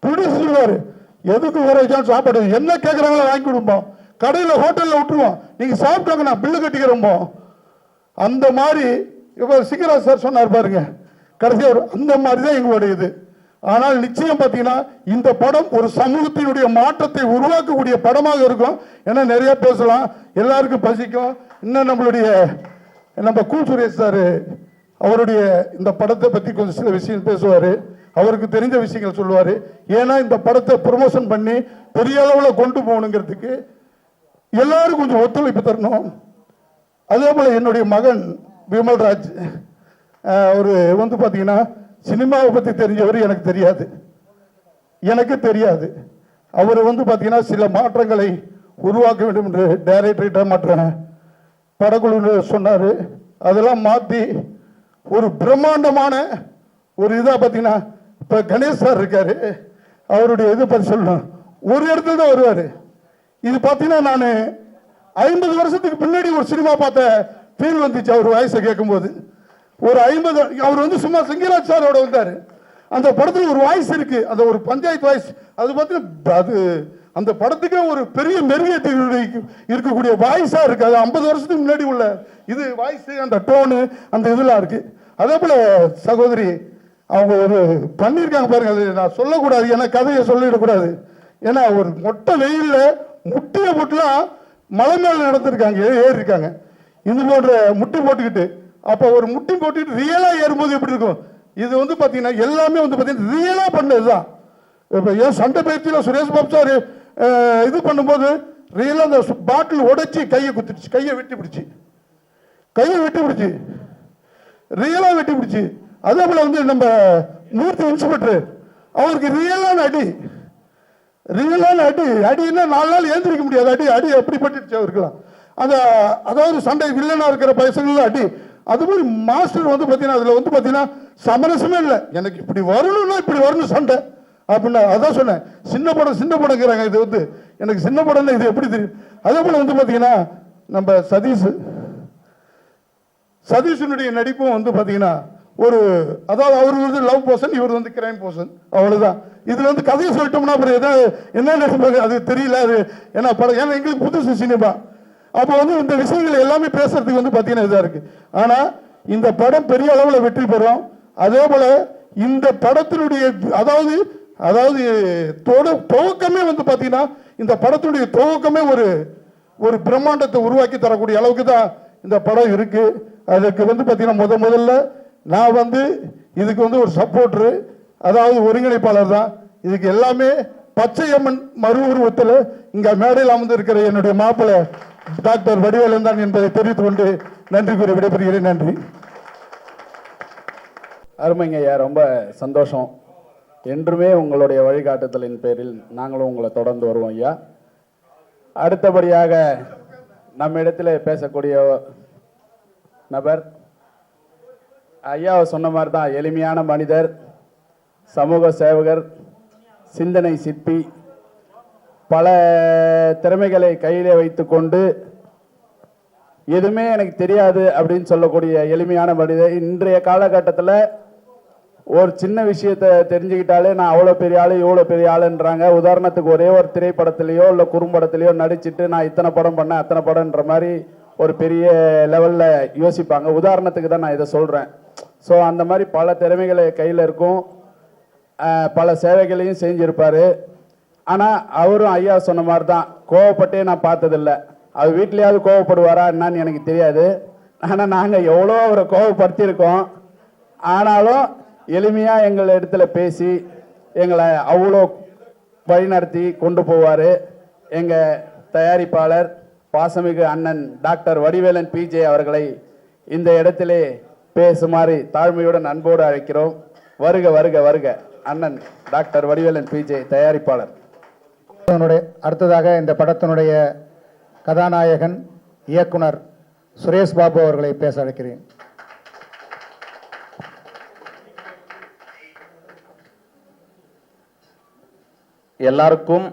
ப்ரொடியூசர் சொல்லுவாரு, எதுக்கு குறை வைக்காம சாப்பாடு என்ன கேட்கறாங்களோ வாங்கி கொடுப்போம், கடையில் ஹோட்டலில் விட்டுருவோம், நீங்க சாப்பிட்டாங்க நான் பில்லு கட்டிக்கிறோமோ. அந்த மாதிரி இப்போ சிங்கராஜ் சார் சொன்னார் பாருங்க, கடைசியாக அந்த மாதிரி தான் எங்களுடைய இது. ஆனால் நிச்சயம் பார்த்தீங்கன்னா இந்த படம் ஒரு சமூகத்தினுடைய மாற்றத்தை உருவாக்கக்கூடிய படமாக இருக்கும். ஏன்னா நிறைய பேசலாம், எல்லாருக்கும் பசிக்கும். இன்னும் நம்ம கூ சுரேஷ் சார் அவருடைய இந்த படத்தை பற்றி கொஞ்சம் சில விஷயம் பேசுவார், அவருக்கு தெரிஞ்ச விஷயங்கள் சொல்லுவார். ஏன்னா இந்த படத்தை ப்ரொமோஷன் பண்ணி பெரிய அளவில் கொண்டு போகணுங்கிறதுக்கு எல்லாரும் கொஞ்சம் ஒத்துழைப்பு தரணும். அதே போல் என்னுடைய மகன் விமல்ராஜ் அவர் வந்து பார்த்தீங்கன்னா சினிமாவை பற்றி தெரிஞ்சவர், எனக்கு தெரியாது. அவர் வந்து பார்த்தீங்கன்னா சில மாற்றங்களை உருவாக்க வேண்டும் என்று டைரக்டர்கிட்ட மற்ற படக்குழு சொன்னார். அதெல்லாம் மாற்றி ஒரு பிரம்மாண்டமான ஒரு இதாக பார்த்தீங்கன்னா இப்போ கணேஷ் சார் இருக்காரு, அவருடைய இதை பற்றி சொல்லணும். ஒரு இடத்துல தான் வருவார். இது பார்த்தீங்கன்னா நான் 50 வருஷத்துக்கு பின்னாடி ஒரு சினிமா பார்த்த ஃபீல் வந்துச்சு. அவர் வாய்ஸை கேட்கும்போது ஒரு 50, அவர் வந்து சும்மா சிங்கராஜ் சாரோட வந்தார். அந்த படத்தில் ஒரு வாய்ஸ் இருக்கு, அந்த ஒரு பஞ்சாயத்து வாய்ஸ். அது பார்த்தீங்கன்னா அது அந்த படத்துக்கே ஒரு பெரிய மெருகேற்றி இருக்கக்கூடிய வாய்ஸா இருக்கு. அது 50 வருஷத்துக்கு முன்னாடி உள்ள இது வாய்ஸ், அந்த டோனு, அந்த இதெல்லாம் இருக்கு. அதே போல சகோதரி அவங்க ஒரு பண்ணியிருக்காங்க பாருங்க, அது நான் சொல்லக்கூடாது, ஏன்னா கதையை சொல்லிடக்கூடாது. ஏன்னா ஒரு மொட்டை வெயில்ல முட்டியை போட்டுலாம் மலை மேல நடந்திருக்காங்க, ஏறி இருக்காங்க. இது போன்ற முட்டி போட்டுக்கிட்டு, அப்போ ஒரு முட்டி போட்டுக்கிட்டு ரியலா ஏறும்போது எப்படி இருக்கும். இது வந்து பாத்தீங்கன்னா எல்லாமே வந்து பாத்தீங்கன்னா ரியலா பண்ணதுதான். இப்போ ஏன் சண்டை பயிற்சியில் சுரேஷ் பாபு சார் இது பண்ணும்போது ரியலா அந்த பாட்டில் உடைச்சி கையை குத்திடுச்சு, கையை வெட்டி பிடிச்சி ரியலா வெட்டி பிடிச்சி. அதே போல வந்து நம்ம மூர்த்தி இன்ஸ்பெக்டர் அவருக்கு ரியலான அடின்னா 4 நாள் ஏந்திரிக்க முடியாது, அடி எப்படி பட்டுடுச்சு அவருக்கலாம். அந்த அதாவது சண்டை வில்லனாக இருக்கிற பசங்களும் அடி. அது மாதிரி மாஸ்டர் வந்து பார்த்தீங்கன்னா அதில் வந்து பார்த்தீங்கன்னா சமரசமே இல்லை. எனக்கு இப்படி வரணும்னா இப்படி வரணும் சண்டை அப்படின்னா அதான் சொன்னேன். சின்ன படங்கிறாங்க. இது வந்து எனக்கு சின்ன படம்னா இது எப்படி தெரியும். அதே போல் வந்து பார்த்தீங்கன்னா நம்ம சதீஷனுடைய நடிப்பும் வந்து பார்த்தீங்கன்னா ஒரு அதாவது அவர் வந்து லவ் பர்சன், இவர் வந்து கிரைம் பர்சன், அவ்வளோதான். இதில் வந்து கதையை சொல்லிட்டோம்னா அப்புறம் எதாவது என்ன நடிப்பாங்க அது தெரியல. அது ஏன்னா படம் ஏன்னா எங்களுக்கு புதுசு சினிமா. அப்போ வந்து இந்த விஷயங்கள் எல்லாமே பேசுறதுக்கு வந்து பார்த்தீங்கன்னா இதாக இருக்கு. ஆனால் இந்த படம் பெரிய அளவில் வெற்றி பெறும். அதே போல இந்த படத்தினுடைய அதாவது துவக்கமே வந்து பார்த்தீங்கன்னா இந்த படத்தினுடைய துவக்கமே ஒரு பிரம்மாண்டத்தை உருவாக்கி தரக்கூடிய அளவுக்கு தான் இந்த படம் இருக்கு. அதுக்கு வந்து பார்த்தீங்கன்னா முதல்ல நான் வந்து இதுக்கு வந்து ஒரு சப்போர்ட்ரு, அதாவது ஒருங்கிணைப்பாளர் தான். இதுக்கு எல்லாமே பச்சையம்மன் மறு உருவத்தில் இங்கே மேடையில் அமர்ந்து இருக்கிற என்னுடைய மாப்பிள்ளை டாக்டர் வடிவேலன் தான் என்பதை தெரிவித்துக் கொண்டு நன்றி கூறி விடைபெறுகிறேன். நன்றி. அருமைங்க ஐயா, ரொம்ப சந்தோஷம். என்றுமே உங்களுடைய வழிகாட்டுதலின் பேரில் நாங்களும் உங்களை தொடர்ந்து வருவோம் ஐயா. அடுத்தபடியாக நம்ம இடத்துல பேசக்கூடிய நபர் ஐயாவை சொன்ன மாதிரி தான் எளிமையான மனிதர், சமூக சேவகர், சிந்தனை சிற்பி, பல திறமைகளை கையிலே வைத்துக்கொண்டு எதுவுமே எனக்கு தெரியாது அப்படின்னு சொல்லக்கூடிய எளிமையான மனிதர். இன்றைய காலகட்டத்தில் ஒரு சின்ன விஷயத்தை தெரிஞ்சுக்கிட்டாலே நான் அவ்வளோ பெரிய ஆள் இவ்வளோ பெரிய ஆளுன்றாங்க. உதாரணத்துக்கு ஒரே ஒரு திரைப்படத்திலேயோ இல்லை குறும்படத்திலேயோ நடிச்சுட்டு நான் இத்தனை படம் பண்ணேன் அத்தனை படம்ன்ற மாதிரி ஒரு பெரிய லெவலில் யோசிப்பாங்க. உதாரணத்துக்கு தான் நான் இதை சொல்கிறேன். ஸோ அந்த மாதிரி பல திறமைகளை கையில் இருக்கும், பல சேவைகளையும் செஞ்சுருப்பார். ஆனால் அவரும் ஐயா சொன்ன மாதிரி தான் கோவப்பட்டே நான் பார்த்ததில்லை. அவர் வீட்லேயாவது கோவப்படுவாரா என்னன்னு எனக்கு தெரியாது. ஆனால் நாங்கள் எவ்வளோ அவரை கோவப்படுத்தியிருக்கோம். ஆனாலும் எளிமையாக எங்கள் இடத்துல பேசி எங்களை அவ்வளோ வழிநடத்தி கொண்டு போவார். எங்கள் தயாரிப்பாளர் பாசமிகு அண்ணன் டாக்டர் வடிவேலன் பிஜே அவர்களை இந்த இடத்திலே பேசுமாறு தாழ்மையுடன் அன்போடு அழைக்கிறோம். வருக வருக வருக அண்ணன் டாக்டர் வடிவேலன் பிஜே தயாரிப்பாளர். அடுத்ததாக இந்த படத்தினுடைய கதாநாயகன் இயக்குனர் சுரேஷ் பாபு அவர்களை பேச அழைக்கிறேன். எல்லாருக்கும்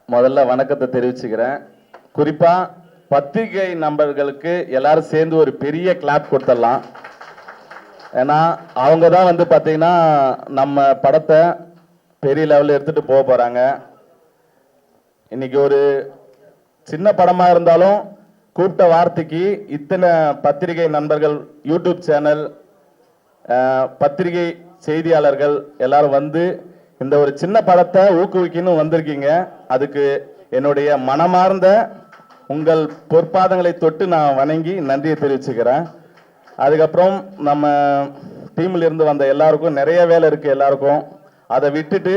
முதல்ல வணக்கத்தை தெரிவிச்சுக்கிறேன். குறிப்பா பத்திரிகை நண்பர்களுக்கு எல்லாரும் சேர்ந்து ஒரு பெரிய கிளாப் கொடுத்துடலாம். ஏன்னா அவங்க தான் வந்து பார்த்தீங்கன்னா நம்ம படத்தை பெரிய லெவலில் எடுத்துட்டு போக போறாங்க. இன்னைக்கு ஒரு சின்ன படமா இருந்தாலும் கூப்பிட்ட வார்த்தைக்கு இத்தனை பத்திரிகை நண்பர்கள், யூடியூப் சேனல், பத்திரிகை செய்தியாளர்கள் எல்லாரும் வந்து இந்த ஒரு சின்ன படத்தை ஊக்குவிக்கணும் வந்திருக்கீங்க. அதுக்கு என்னுடைய மனமார்ந்த உங்கள் பொற்பாதங்களை தொட்டு நான் வணங்கி நன்றியை தெரிவிச்சுக்கிறேன். அதுக்கப்புறம் நம்ம டீம்ல இருந்து வந்த எல்லாருக்கும் நிறைய வேலை இருக்கு. எல்லாருக்கும் அதை விட்டுட்டு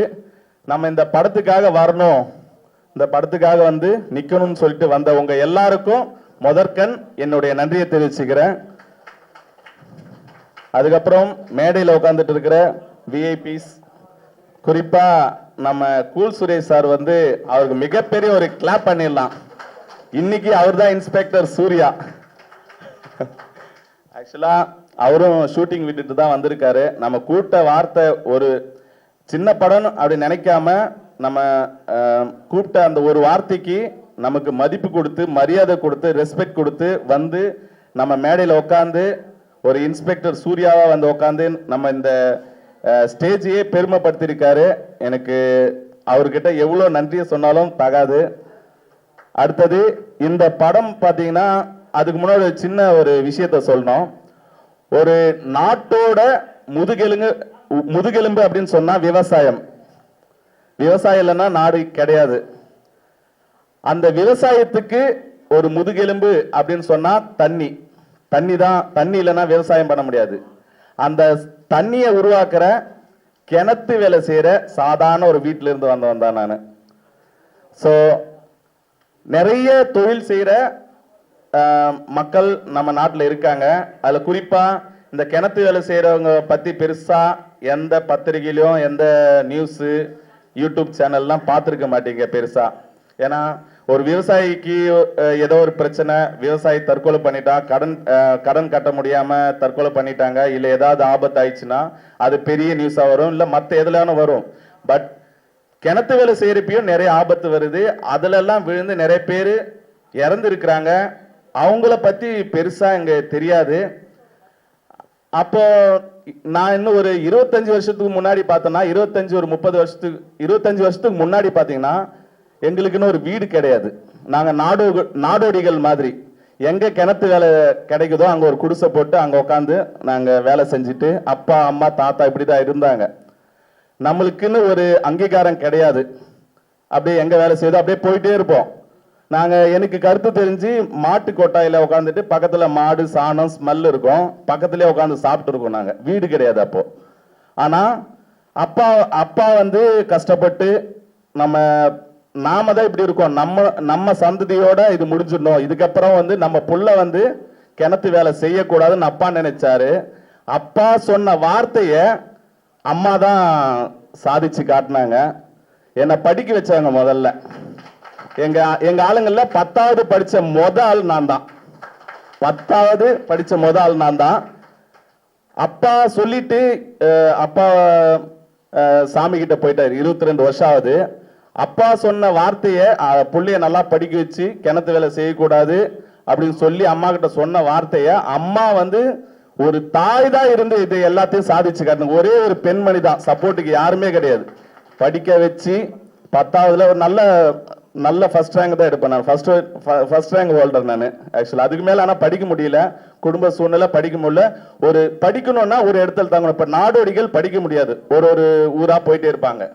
நம்ம இந்த படத்துக்காக வரணும், இந்த படத்துக்காக வந்து நிக்கணும்னு சொல்லிட்டு வந்த உங்க எல்லாருக்கும் முதற்கண் என்னுடைய நன்றியை தெரிவிச்சுக்கிறேன். அதுக்கப்புறம் மேடையில் உட்காந்துட்டு இருக்கிற விஐபிஸ், குறிப்பா நம்ம கூல் சுரேஷ் சார் வந்து அவருக்கு மிகப்பெரிய ஒரு கிளாப் பண்ணிடலாம். இன்னைக்கு அவர் தான் இன்ஸ்பெக்டர் சூர்யா. ஆக்சுவலா அவரும் ஷூட்டிங் விட்டுட்டு தான் வந்திருக்காரு. நம்ம கூட்ட வார்த்தை ஒரு சின்ன படம் அப்படி நினைக்காம நம்ம கூப்பிட்ட அந்த ஒரு வார்த்தைக்கு நமக்கு மதிப்பு கொடுத்து மரியாதை கொடுத்து ரெஸ்பெக்ட் கொடுத்து வந்து நம்ம மேடையில் உட்காந்து ஒரு இன்ஸ்பெக்டர் சூர்யாவா வந்து உட்காந்து நம்ம இந்த ஸ்டேஜையே பெருமைப்படுத்தியிருக்காரு. எனக்கு அவர்கிட்ட எவ்வளோ நன்றியை சொன்னாலும் தகாது. அடுத்தது இந்த படம் பார்த்தீங்கன்னா அதுக்கு முன்னாடி ஒரு சின்ன ஒரு விஷயத்த சொல்லணும். ஒரு நாட்டோட முதுகெலும்பு அப்படின்னு சொன்னா விவசாயம். விவசாயம் இல்லைன்னா நாடு கிடையாது. அந்த விவசாயத்துக்கு ஒரு முதுகெலும்பு அப்படின்னு சொன்னா தண்ணி தான். தண்ணி இல்லைன்னா விவசாயம் பண்ண முடியாது. அந்த தண்ணியை உருவாக்குற கிணத்து வேலை செய்யற சாதாரண ஒரு வீட்டில இருந்து வந்தவன் தான் நான். ஸோ நிறைய தொழில் செய்யற மக்கள் நம்ம நாட்டில் இருக்காங்க. அதுல குறிப்பா இந்த கிணத்து வேலை செய்யறவங்க பத்தி பெருசா எந்த பத்திரிகையிலும் எந்த நியூஸ் யூடியூப் சேனல்லாம் பார்த்துருக்க மாட்டீங்க பெருசா. ஏன்னா ஒரு விவசாயிக்கு ஏதோ ஒரு பிரச்சனை, விவசாயி தற்கொலை பண்ணிட்டான், கடன் கட்ட முடியாம தற்கொலை பண்ணிட்டாங்க, இல்ல ஏதாவது ஆபத்து ஆயிடுச்சுன்னா அது பெரிய நியூஸா வரும், இல்ல மத்த எதுலான வரும். பட் கிணத்து வேலை செய்யறப்பையும் நிறைய ஆபத்து வருது, அதுல எல்லாம் விழுந்து நிறைய பேர் இறந்து இருக்கிறாங்க. அவங்கள பத்தி பெருசா இங்க தெரியாது. அப்போ நான் இன்னும் ஒரு 25 வருஷத்துக்கு முன்னாடி பார்த்தேன்னா, 25 வருஷத்துக்கு முன்னாடி பார்த்தீங்கன்னா எங்களுக்குன்னு ஒரு வீடு கிடையாது. நாங்க நாடோடிகள் மாதிரி எங்க கிணத்து வேலை கிடைக்குதோ அங்க ஒரு குடிசை போட்டு அங்க உட்காந்து நாங்க வேலை செஞ்சுட்டு, அப்பா அம்மா தாத்தா இப்படிதான் இருந்தாங்க. நம்மளுக்குன்னு ஒரு அங்கீகாரம் கிடையாது. அப்படியே எங்க வேலை செய்தோ அப்படியே போயிட்டே இருப்போம். நாங்க எனக்கு கருத்து தெரிஞ்சு மாட்டு கொட்டாயில உட்காந்துட்டு பக்கத்துல மாடு சாணம் ஸ்மெல் இருக்கும், பக்கத்துலயே உட்காந்து சாப்பிட்டு இருக்கோம். நாங்க வீடு கிடையாது அப்போ. ஆனா அப்பா வந்து கஷ்டப்பட்டு நாம தான் இப்படி இருக்கோம், நம்ம சந்ததியோட இது முடிஞ்சிடணும், இதுக்கப்புறம் வந்து நம்ம புள்ள வந்து கிணத்து வேலை செய்யக்கூடாதுன்னு அப்பா நினைச்சாரு. அப்பா சொன்ன வார்த்தைய அம்மா தான் சாதிச்சு காட்டினாங்க. என்னை படிக்க வச்சாங்க. முதல்ல எங்க ஆளுங்கள்ல 10வது படிச்ச ஆள் நான் தான். 10வது படிச்ச ஆள் நான் தான். அப்பா சொல்லிட்டு அப்பா சாமி கிட்ட போயிட்டாரு. 22 வருஷம் ஆகுது. அப்பா சொன்ன வார்த்தைய புள்ளைய நல்லா படிக்க வச்சு கிணத்து வேலை செய்யக்கூடாது அப்படின்னு சொல்லி அம்மா கிட்ட சொன்ன வார்த்தைய அம்மா வந்து ஒரு தாய் தான் இருந்து இது எல்லாத்தையும் சாதிச்சு காட்டுங்க. ஒரே ஒரு பெண்மணி தான், சப்போர்ட்டுக்கு யாருமே கிடையாது. படிக்க வச்சு 10வதுல ஒரு நல்ல ஃபர்ஸ்ட் ரேங்க் தான் எடுப்பேன். நான் ஃபர்ஸ்ட் ரேங்க் ஹோல்டர் நான் ஆக்சுவலா. அதுக்கு மேல ஆனா படிக்க முடியல, குடும்ப சூழ்நிலை படிக்க முடியல. ஒரு படிக்கணும்னா ஒரு இடத்துல தாங்கணும். இப்ப நாடோடிகள் படிக்க முடியாது, ஒரு ஊரா போயிட்டே இருப்பாங்க.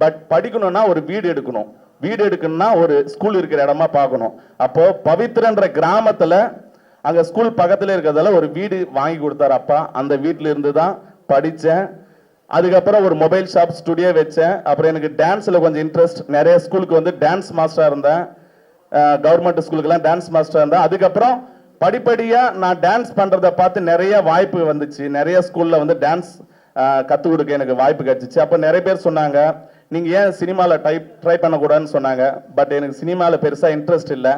பட் படிக்கணும்னா ஒரு வீடு எடுக்கணும். வீடு எடுக்கணும்னா ஒரு ஸ்கூல் இருக்கிற இடமா பார்க்கணும். அப்போ பவித்ரன்ற கிராமத்துல அங்க ஸ்கூல் பக்கத்துல இருக்கிறதால ஒரு வீடு வாங்கி கொடுத்தாரு அப்பா. அந்த வீட்டுல இருந்து தான் படிச்சேன். அதுக்கப்புறம் ஒரு மொபைல் ஷாப் ஸ்டுடியோ வச்சேன். அப்புறம் எனக்கு டான்ஸ்ல கொஞ்சம் இன்ட்ரெஸ்ட், நிறைய ஸ்கூலுக்கு வந்து டான்ஸ் மாஸ்டரா இருந்தேன். கவர்மெண்ட் ஸ்கூலுக்குலாம் டான்ஸ் மாஸ்டரா இருந்தேன். அதுக்கப்புறம் படிப்படியா நான் டான்ஸ் பண்றதை பார்த்து நிறைய வாய்ப்பு வந்துச்சு. நிறைய ஸ்கூல்ல வந்து டான்ஸ் கத்துக் கொடுக்க எனக்கு வாய்ப்பு கிடைச்சிச்சு. அப்ப நிறைய பேர் சொன்னாங்க, நீங்க ஏன் சினிமாவில் ட்ரை பண்ணக்கூடாதுன்னு சொன்னாங்க. பட் எனக்கு சினிமாவில் பெருசா இன்ட்ரெஸ்ட் இல்லை,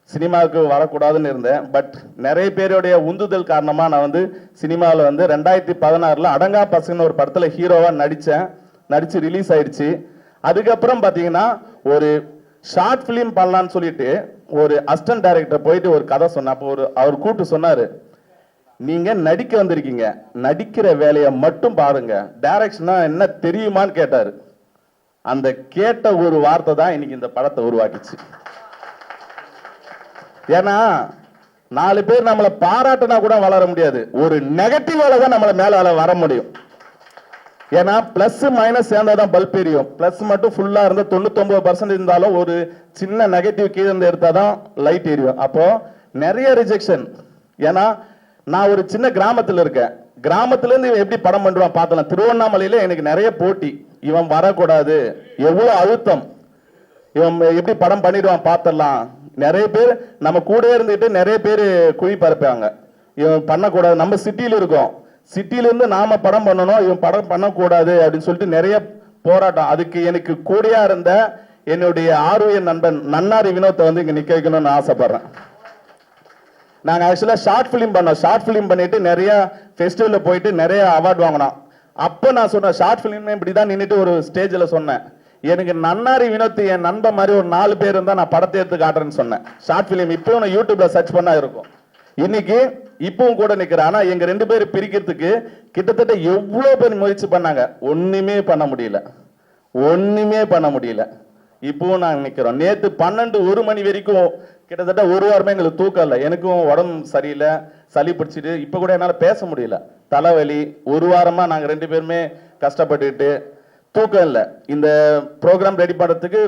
சினிமாவுக்கு வரக்கூடாதுன்னு இருந்தேன். பட் நிறைய பேருடைய உந்துதல் காரணமா நான் வந்து சினிமாவில் வந்து 2016 அடங்கா பசங்கன்னு ஒரு படத்துல ஹீரோவா நடிச்சு ரிலீஸ் ஆயிடுச்சு. அதுக்கப்புறம் பாத்தீங்கன்னா ஒரு ஷார்ட் பிலிம் பண்ணலான்னு சொல்லிட்டு ஒரு அசிஸ்டன்ட் டைரக்டர் போயிட்டு ஒரு கதை சொன்ன. அப்போ அவர் கூப்பிட்டு சொன்னாரு, நீங்க நடிக்க வந்திருக்கீங்க, நடிக்கிற வேலையை மட்டும் பாருங்க, டைரக்ஷனா என்ன தெரியுமான்னு கேட்டாரு. அந்த கேட்ட ஒரு வார்த்தை தான் இன்னைக்கு இந்த படத்தை உருவாக்கிச்சு. ஏன்னா 4 பேர் நம்மளை பாராட்டினா கூட வளர முடியாது, ஒரு நெகட்டிவால தான் நம்மள மேல வர முடியும். ஏன்னா பிளஸ் மைனஸ் சேர்ந்தாதான் பல்ப் எரியும். பிளஸ் மட்டும் ஃபுல்லா இருந்தா 99% இருந்தாலும் ஒரு சின்ன நெகட்டிவ் கீழே இருந்து எடுத்தாதான் லைட் எரியும். அப்போ நிறைய ரிஜெக்ஷன். ஏன்னா நான் ஒரு சின்ன கிராமத்துல இருக்கேன். கிராமத்துல இருந்து இவன் எப்படி படம் பண்ணுவான் பார்த்தலாம். திருவண்ணாமலையில எனக்கு நிறைய போட்டி, இவன் வரக்கூடாது, எவ்வளவு அழுத்தம், இவன் எப்படி படம் பண்ணிடுவான் பார்த்தலாம். நிறைய பேர் நம்ம கூட இருந்துட்டு நிறைய பேர் குழி பரப்பாங்க, இவன் பண்ணக்கூடாது. நம்ம சிட்டியில இருக்கோம், சிட்டில இருந்து நாம படம் பண்ணணும், இவன் படம் பண்ணக்கூடாது அப்படின்னு சொல்லிட்டு நிறைய போராட்டம். அதுக்கு எனக்கு கூடயா இருந்த என்னுடைய ஆர்வ நண்பன் நன்னாரி வினோத்தை வந்து இங்க நிக்க வைக்கணும்னு ஆசைப்படுறேன். நாங்க ஆக்சுவலா ஷார்ட் பிலிம் பண்ணோம். ஷார்ட் பிலிம் பண்ணிட்டு நிறைய ஃபெஸ்டிவல்ல போயிட்டு நிறைய அவார்டு வாங்கினோம். அப்ப நான் சொன்னேன், ஷார்ட் பிலிம் இப்படிதான் நின்றுட்டு ஒரு ஸ்டேஜ்ல சொன்னேன், எனக்கு நன்னாரி வினோத் என் நண்பன் மாதிரி ஒரு 4 பேர் இருந்தா நான் படத்தை எடுத்து காட்டுறேன்னு சொன்னேன். ஷார்ட் பிலிம் இப்பவும் நான் யூடியூப்ல சர்ச் பண்ணா இருக்கும். இன்னைக்கு இப்பவும் கூட நிக்கிறேன். ஆனா எங்க 2 பேர் பிரிக்கிறதுக்கு கிட்டத்தட்ட எவ்வளவு பேர் முயற்சி பண்ணாங்க, ஒண்ணுமே பண்ண முடியல. இப்பவும் நாங்க நிக்கிறோம். நேத்து 12-1 மணி வரைக்கும் கிட்டத்தட்ட 1 வாரமே எங்களுக்கு தூக்கம் இல்லை. எனக்கும் உடம்பு சரியில்லை, சளி பிடிச்சிட்டு இப்ப கூட என்னால பேச முடியல, தலைவலி. 1 வாரமா நாங்க 2 பேருமே கஷ்டப்பட்டுட்டு தூக்கம் இல்லை. இந்த ப்ரோக்ராம் ரெடி பண்றதுக்கு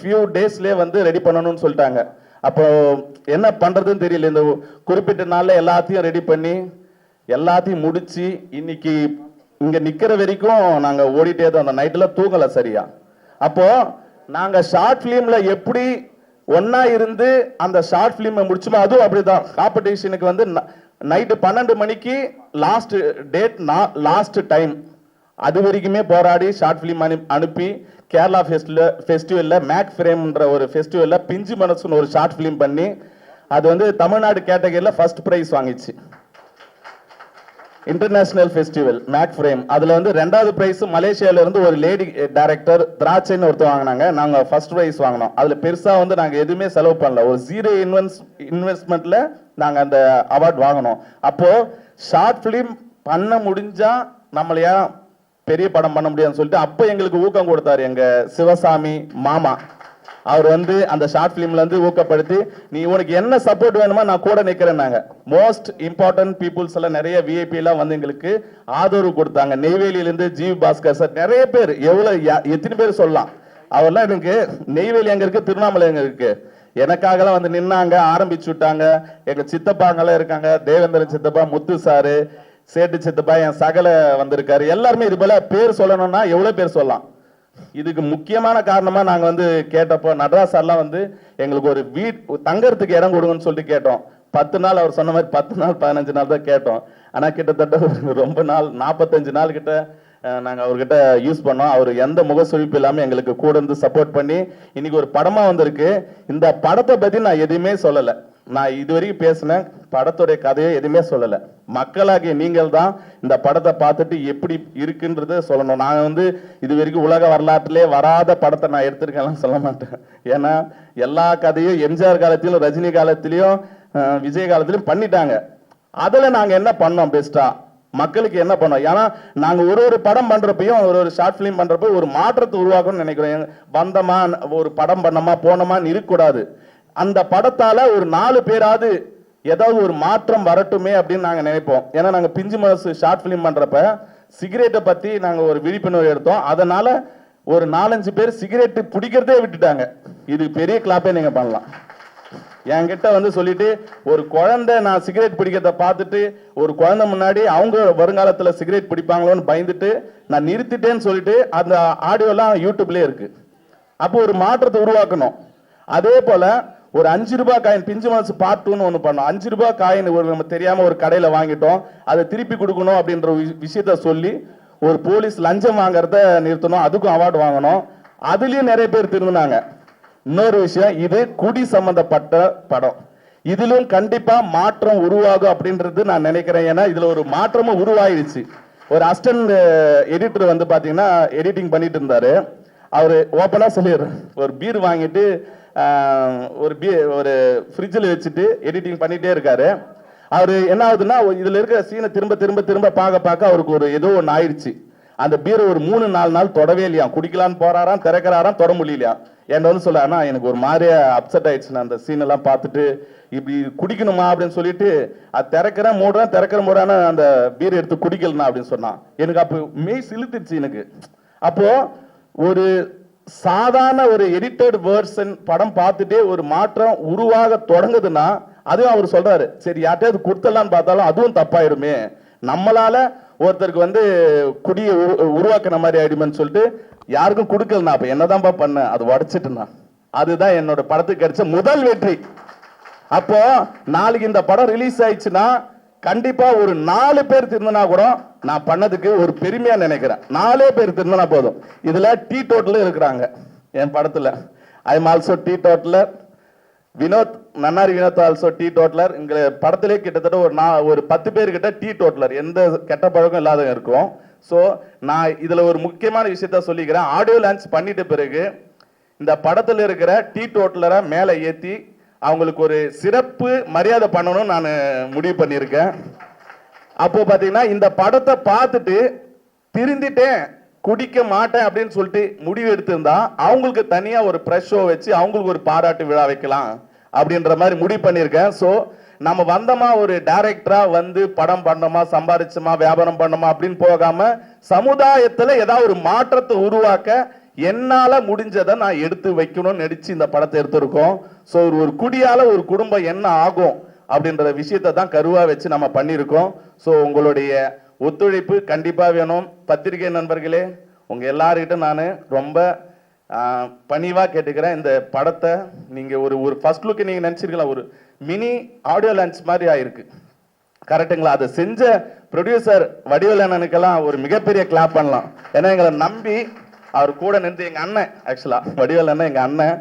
ஃபியூ டேஸ்லயே வந்து ரெடி பண்ணணும்னு சொல்லிட்டாங்க. அப்போ என்ன பண்றதுன்னு தெரியல. இந்த குறிப்பிட்ட நாள்ல எல்லாத்தையும் ரெடி பண்ணி எல்லாத்தையும் முடிச்சு இன்னைக்கு இங்க நிக்கிற வரைக்கும் நாங்க ஓடிட்டே தான். அந்த நைட்ல தூங்கல சரியா. அப்போ நாங்க ஷார்ட் பிலிம்ல எப்படி ஒன்னா இருந்து அந்த ஷார்ட் பிலிம் முடிச்சுமோ அதுவும் அப்படிதான். காம்படிஷனுக்கு வந்து நைட்டு 12 மணிக்கு லாஸ்ட் டேட், லாஸ்ட் டைம். அது வரைக்குமே போராடி ஷார்ட் ஃபிலிம் அனுப்பி கேரளா ஃபெஸ்டிவலில் மேக் ஃப்ரேம்ன்ற ஒரு ஃபெஸ்டிவலில் பிஞ்சு மனசுன்னு ஒரு ஷார்ட் ஃபிலிம் பண்ணி அது வந்து தமிழ்நாடு கேட்டகரியில் ஃபர்ஸ்ட் ப்ரைஸ் வாங்கிச்சு. இன்டர்நேஷனல் ஃபெஸ்டிவல் மேக் ஃப்ரேம் அதில் வந்து 2வது ப்ரைஸ் மலேசியால இருந்து ஒரு லேடி டைரக்டர் திராட்சைன்னு ஒருத்தர் வாங்கினாங்க. நாங்கள் ஃபர்ஸ்ட் ப்ரைஸ் வாங்கினோம். அதில் பெருசாக வந்து நாங்கள் எதுவுமே செலவு பண்ணல. ஒரு 0 இன்வெஸ்ட்மெண்ட்ல நாங்கள் அந்த அவார்ட் வாங்கினோம். அப்போ ஷார்ட் ஃபிலிம் பண்ண முடிஞ்சா நம்மளையா பெரிய படம் பண்ண முடியாதுன்னு சொல்லிட்டு அப்போ எங்களுக்கு ஊக்கம் கொடுத்தாரு எங்க சிவசாமி மாமா. அவர் வந்து அந்த ஷார்ட் ஃபிலிம்ல இருந்து ஊக்கப்படுத்தி நீ உனக்கு என்ன சப்போர்ட் வேணுமோ நான் கூட நிக்கிறேன்னாங்க. மோஸ்ட் இம்பார்ட்டன்ட் பீப்புள்ஸ் எல்லாம் நிறைய விஐபி எல்லாம் வந்து எங்களுக்கு ஆதரவு கொடுத்தாங்க. நெய்வேலியிலிருந்து ஜீவ் பாஸ்கர் சார் நிறைய பேர், எத்தனை பேர் சொல்லலாம். அவர்லாம் எனக்கு நெய்வேலி எங்க இருக்கு, திருவண்ணாமலை எங்க இருக்கு, எனக்காகலாம் வந்து நின்னாங்க, ஆரம்பிச்சு விட்டாங்க. எங்க சித்தப்பாங்கெல்லாம் இருக்காங்க, தேவேந்திரன் சித்தப்பா, முத்து சாரு, சேட்டு சித்தப்பா, என் சகல வந்திருக்காரு. எல்லாருமே இது போல பேர் சொல்லணும்னா எவ்வளவு பேர் சொல்லலாம். இதுக்கு முக்கியமான காரணமா நாங்க வந்து கேட்டப்போ நடராஜ் சார்லாம் வந்து எங்களுக்கு ஒரு தங்கறதுக்கு இடம் கொடுங்கன்னு சொல்லிட்டு கேட்டோம். 10 நாள் அவர் சொன்ன மாதிரி 10 நாள் 15 நாள் தான் கேட்டோம். ஆனா கிட்டத்தட்ட ரொம்ப நாள் 45 நாள் கிட்ட நாங்க அவர்கிட்ட யூஸ் பண்ணோம். அவர் எந்த முகசுழிப்பு இல்லாம எங்களுக்கு கூட இருந்து சப்போர்ட் பண்ணி இன்னைக்கு ஒரு படமா வந்திருக்கு. இந்த படத்தை பத்தி நான் எதுவுமே சொல்லல. நான் இதுவரைக்கும் பேசினேன் படத்துடைய கதையை எதுவுமே சொல்லல. மக்களாகிய நீங்கள் தான் இந்த படத்தை பார்த்துட்டு எப்படி இருக்குன்றத சொல்லணும். நான் வந்து இது வரைக்கும் உலக வரலாற்றிலே வராத படத்தை நான் எடுத்திருக்கேன் சொல்ல மாட்டேன். ஏன்னா எல்லா கதையும் எம்ஜிஆர் காலத்திலும் ரஜினி காலத்திலையும் விஜய் காலத்திலையும் பண்ணிட்டாங்க. அதுல நாங்க என்ன பண்ணோம் பெஸ்டா, மக்களுக்கு என்ன பண்ணோம். ஏன்னா நாங்க ஒரு படம் பண்றப்பையும் ஒரு ஷார்ட் பிலிம் பண்றப்ப ஒரு மாற்றத்தை உருவாக்கணும்னு நினைக்கிறோம். வந்தமா ஒரு படம் பண்ணமா போனோமான்னு இருக்கக்கூடாது. அந்த படத்தால ஒரு 4 பேராவது ஏதாவது ஒரு மாற்றம் வரட்டுமே அப்படின்னு நாங்க நினைப்போம். ஏன்னா நாங்க பிஞ்சு மனசு ஷார்ட் பிலிம் பண்றப்ப சிகரெட்டை பத்தி நாங்க ஒரு விழிப்புணர்வு எடுத்தோம். அதனால ஒரு 4-5 பேர் சிகரெட் பிடிக்கிறதே விட்டுட்டாங்க. இது பெரிய கிளாப்பே நீங்க பண்ணலாம். என்கிட்ட வந்து சொல்லிட்டு ஒரு குழந்தை நான் சிகரெட் பிடிக்கிறத பார்த்துட்டு ஒரு குழந்தை முன்னாடி அவங்க வருங்காலத்துல சிகரெட் பிடிப்பாங்களோன்னு பயந்துட்டு நான் நிறுத்திட்டேன்னு சொல்லிட்டு அந்த ஆடியோலாம் யூடியூப்லயே இருக்கு. அப்போ ஒரு மாற்றத்தை உருவாக்கணும். அதே போல ஒரு 5 ரூபாய் காயின் பிஞ்சு மனசு பார்ட் 2ன்னு ஒன்று பண்ணோம். 5 ரூபாய் காயின் ஒரு நம்ம தெரியாம ஒரு கடையில வாங்கிட்டோம், அதை திருப்பி கொடுக்கணும் அப்படின்ற விஷயத்த சொல்லி ஒரு போலீஸ் லஞ்சம் வாங்குறத நிறுத்தணும். அதுக்கும் அவார்டு வாங்கணும். அதுலயும் நிறைய பேர் திரும்பினாங்க. இன்னொரு விஷயம், இது குடி சம்பந்தப்பட்ட படம். இதிலும் கண்டிப்பா மாற்றம் உருவாகும் அப்படின்றது நான் நினைக்கிறேன். ஏன்னா இதுல ஒரு மாற்றமும் உருவாயிருச்சு. ஒரு அசிஸ்டன்ட் எடிட்டர் வந்து பாத்தீங்கன்னா எடிட்டிங் பண்ணிட்டு இருந்தாரு. அவரு ஓப்பனா சொல்லிடுறேன், ஒரு பீர் வாங்கிட்டு ஒரு ஃப்ரிட்ஜில் வச்சுட்டு எடிட்டிங் பண்ணிட்டே இருக்காரு. அவரு என்ன ஆகுதுன்னா இதுல இருக்கிற சீனை திரும்ப திரும்ப திரும்ப பார்க்க அவருக்கு ஒரு ஏதோ ஒன்று ஆயிடுச்சு. அந்த பீரை ஒரு 3-4 நாள் தொடவே இல்லையா. குடிக்கலான்னு போறாராம், திறக்கிறாராம், தொட முடியலையா. என்கிட்ட வந்து சொல்ல, ஆனா எனக்கு ஒரு மாதிரியா அப்செட் ஆயிடுச்சு அந்த சீன் எல்லாம் பார்த்துட்டு. இப்படி குடிக்கணுமா அப்படின்னு சொல்லிட்டு அது திறக்கிறேன் மூடுறேன் திறக்கிற மூடான அந்த பீரை எடுத்து குடிக்கலனா அப்படின்னு சொன்னான். எனக்கு அப்போ மெய் சிலுத்துச்சு எனக்கு. அப்போ ஒரு சாதாரண ஒரு எடிட்டட் வேர்ஷன் படம் பார்த்துட்டே ஒரு மாற்றம் உருவாக தொடங்குதுன்னா அதுவும் அவர் சொல்றாரு, சரி யார்ட்டையாவது கொடுத்தலான்னு பார்த்தாலும் அதுவும் தப்பாயிடுமே, நம்மளால ஒருத்தருக்கு வந்து குடியை உருவாக்குன மாதிரி ஆயிடுமேன்னு சொல்லிட்டு யாருக்கும் கொடுக்கலனா அப்ப என்னதான்ப்பா பண்ண, அது உடைச்சிட்டுனா. அதுதான் என்னோட படத்துக்கு கிடைச்ச முதல் வெற்றி. அப்போ நாளைக்கு இந்த படம் ரிலீஸ் ஆயிடுச்சுன்னா கண்டிப்பா ஒரு 4 பேர் திருந்தினா கூட நான் பண்ணதுக்கு ஒரு பெருமையா நினைக்கிறேன். 4 பேர் திருந்தினா போதும். இதுல டீ டோட்டலும் இருக்கிறாங்க என் படத்துல. I am also teetotaller. Vinod நன்னாரி வினோத் ஆல்சோ டீ டோட்டலர். இங்க படத்திலே கிட்டத்தட்ட ஒரு 10 பேர் கிட்ட டீ டோட்டலர், எந்த கெட்ட பழக்கம் இல்லாத இருக்கும். ஸோ நான் இதுல ஒரு முக்கியமான விஷயத்த சொல்லிக்கிறேன். ஆடியோ லான்ச் பண்ணிட்ட பிறகு இந்த படத்துல இருக்கிற டீ டோட்டலரை மேலே ஏற்றி அவங்களுக்கு ஒரு சிறப்பு மரியாதை பண்ணணும் நான் முடிவு பண்ணியிருக்கேன். அப்போ பார்த்தீங்கன்னா இந்த படத்தை பார்த்துட்டு திருந்திட்டேன் குடிக்க மாட்டேன் அப்படின்னு சொல்லிட்டு முடிவு எடுத்திருந்தா அவங்களுக்கு தனியா ஒரு ப்ரெஷ் ஷோ வச்சு அவங்களுக்கு ஒரு பாராட்டு விழா வைக்கலாம் அப்படின்ற மாதிரி முடிவு பண்ணியிருக்கேன். ஸோ நம்ம வந்தோமா ஒரு டைரக்டரா வந்து படம் பண்ணோமா சம்பாதிச்சோமா வியாபாரம் பண்ணோமா அப்படின்னு போகாம சமுதாயத்துல ஏதாவது ஒரு மாற்றத்தை உருவாக்க என்னால முடிஞ்சதை நான் எடுத்து வைக்கணும்னு நினைச்சு இந்த படத்தை எடுத்திருக்கோம். ஸோ ஒரு குடியால ஒரு குடும்பம் என்ன ஆகும் அப்படின்ற விஷயத்தை தான் கருவா வச்சு நம்ம பண்ணியிருக்கோம். ஸோ உங்களுடைய ஒத்துழைப்பு கண்டிப்பா வேணும். பத்திரிகை நண்பர்களே, உங்க எல்லார்கிட்ட நான் ரொம்ப பணிவா கேட்டுக்கிறேன். இந்த படத்தை நீங்க ஒரு ஃபர்ஸ்ட் லுக் நீங்க நினைச்சிருக்கலாம், ஒரு மினி ஆடியோ லான்ச் மாதிரி ஆயிருக்கு. கரெக்டுங்களா? அதை செஞ்ச ப்ரொடியூசர் வடிவேல் அண்ணனுக்கெல்லாம் ஒரு மிகப்பெரிய கிளாப் பண்ணலாம். ஏன்னா எங்களை நம்பி அவர் கூட நின்று, எங்கள் அண்ணன் ஆக்சுவலாக வடிவேல் அண்ணன் எங்கள் அண்ணன்,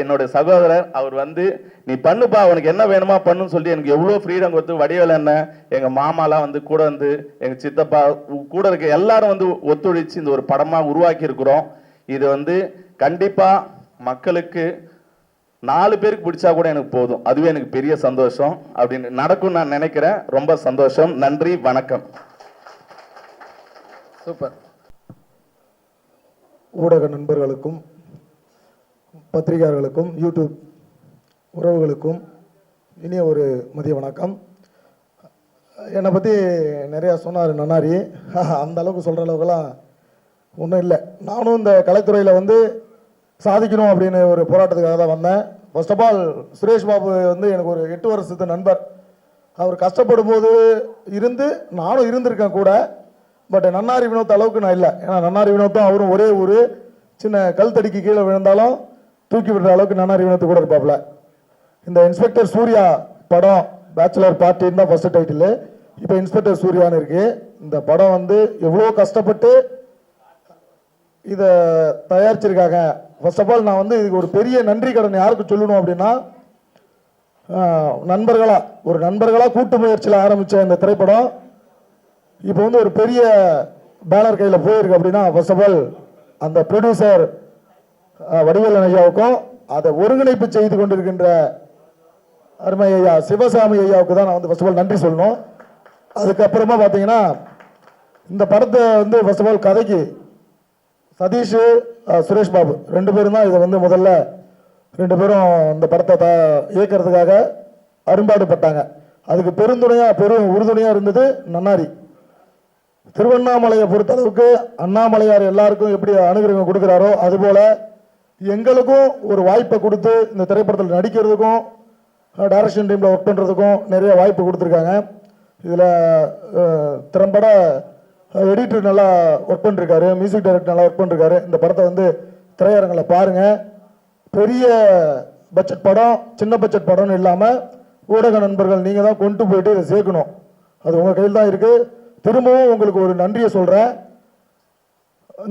என்னோட சகோதரர். அவர் வந்து நீ பண்ணுப்பா, உனக்கு என்ன வேணுமா பண்ணுன்னு சொல்லி எனக்கு எவ்வளோ ஃப்ரீடம் கொடுத்து, வடிவேல் அண்ணன், எங்கள் மாமாலாம் வந்து கூட வந்து, எங்கள் சித்தப்பா கூட இருக்க எல்லாரும் வந்து ஒத்துழைச்சு இந்த ஒரு படமாக உருவாக்கி இருக்கிறோம். இது வந்து கண்டிப்பாக மக்களுக்கு 4 பேருக்கு பிடிச்சா கூட எனக்கு போதும், அதுவே எனக்கு பெரிய சந்தோஷம். அப்படின்னு நடக்கும் நான் நினைக்கிறேன். ரொம்ப சந்தோஷம். நன்றி, வணக்கம். சூப்பர். ஊடக நண்பர்களுக்கும் பத்திரிகையாளர்களுக்கும் யூடியூப் உறவுகளுக்கும் இனிய ஒரு மதிய வணக்கம். என்னை பற்றி நிறையா சொன்னார் நன்னாரி. அந்த அளவுக்கு சொல்கிற அளவுக்குலாம் ஒன்றும் இல்லை. நானும் இந்த கலைத்துறையில் வந்து சாதிக்கணும் அப்படின்னு ஒரு போராட்டத்துக்காக தான் வந்தேன். First of all Suresh Babu வந்து எனக்கு ஒரு 8 வருஷத்து நண்பர். அவர் கஷ்டப்படும் போது இருந்து நானும் இருந்திருக்கேன் கூட. பட் நன்னாரி வினோத் அளவுக்கு நான் இல்லை. ஏன்னா நன்னாரி வினோத்தும் அவரும் ஒரே ஒரு சின்ன கல் தடிக்கு கீழே விழுந்தாலும் தூக்கி விடுற அளவுக்கு நன்னாரி வினோத்து கூட இருப்பாப்புல. இந்த இன்ஸ்பெக்டர் சூர்யா படம் பேச்சுலர் பார்ட்டின்னு தான் ஃபர்ஸ்ட் டைட்டில். இப்போ இன்ஸ்பெக்டர் சூர்யான்னு இருக்கு. இந்த படம் வந்து எவ்வளோ கஷ்டப்பட்டு இதை தயாரிச்சிருக்காங்க. ஃபர்ஸ்ட் ஆஃப் ஆல் நான் வந்து இதுக்கு ஒரு பெரிய நன்றி கடன் யாருக்கு சொல்லணும் அப்படின்னா, நண்பர்களாக கூட்டு முயற்சியில் ஆரம்பித்த இந்த திரைப்படம் இப்போ வந்து ஒரு பெரிய பேனர் கையில் போயிருக்கு. அப்படின்னா ஃபர்ஸ்ட் ஆஃப் ஆல் அந்த ப்ரொடியூசர் வடிவேலன் ஐயாவுக்கும் அதை ஒருங்கிணைப்பு செய்து கொண்டிருக்கின்ற அருமை ஐயா சிவசாமி ஐயாவுக்கு தான் நான் வந்து ஃபர்ஸ்ட் ஆஃப் ஆல் நன்றி சொல்லணும். அதுக்கப்புறமா பார்த்தீங்கன்னா இந்த படத்தை வந்து ஃபர்ஸ்ட் ஆஃப் ஆல் கதைக்கு சதீஷ் சுரேஷ் பாபு 2 பேரும் தான் இதை வந்து முதல்ல 2 பேரும் இந்த படத்தை இயக்கிறதுக்காக அரும்பாடுபட்டாங்க. அதுக்கு பெரும் உறுதுணையாக இருந்தது நன்னாரி. திருவண்ணாமலையை பொறுத்தளவுக்கு அண்ணாமலையார் எல்லாருக்கும் எப்படி அனுகிரகம் கொடுக்குறாரோ அதுபோல எங்களுக்கும் ஒரு வாய்ப்பை கொடுத்து இந்த திரைப்படத்தில் நடிக்கிறதுக்கும் டைரக்ஷன் டீமில் ஒர்க் பண்ணுறதுக்கும் நிறைய வாய்ப்பு கொடுத்துருக்காங்க. இதில் திறம்பட எடிட்டர் நல்லா ஒர்க் பண்ணிருக்காரு, மியூசிக் டைரக்டர் நல்லா ஒர்க் பண்ணிருக்காரு. இந்த படத்தை வந்து திரையரங்கில் பாருங்கள். பெரிய பட்ஜெட் படம், சின்ன பட்ஜெட் படம்னு இல்லாமல் ஊடக நண்பர்கள் நீங்கள் தான் கொண்டு போயிட்டு இதை சேர்க்கணும். அது உங்கள் கையில் தான் இருக்குது. திரும்பவும் உங்களுக்கு ஒரு நன்றியை சொல்கிறேன்.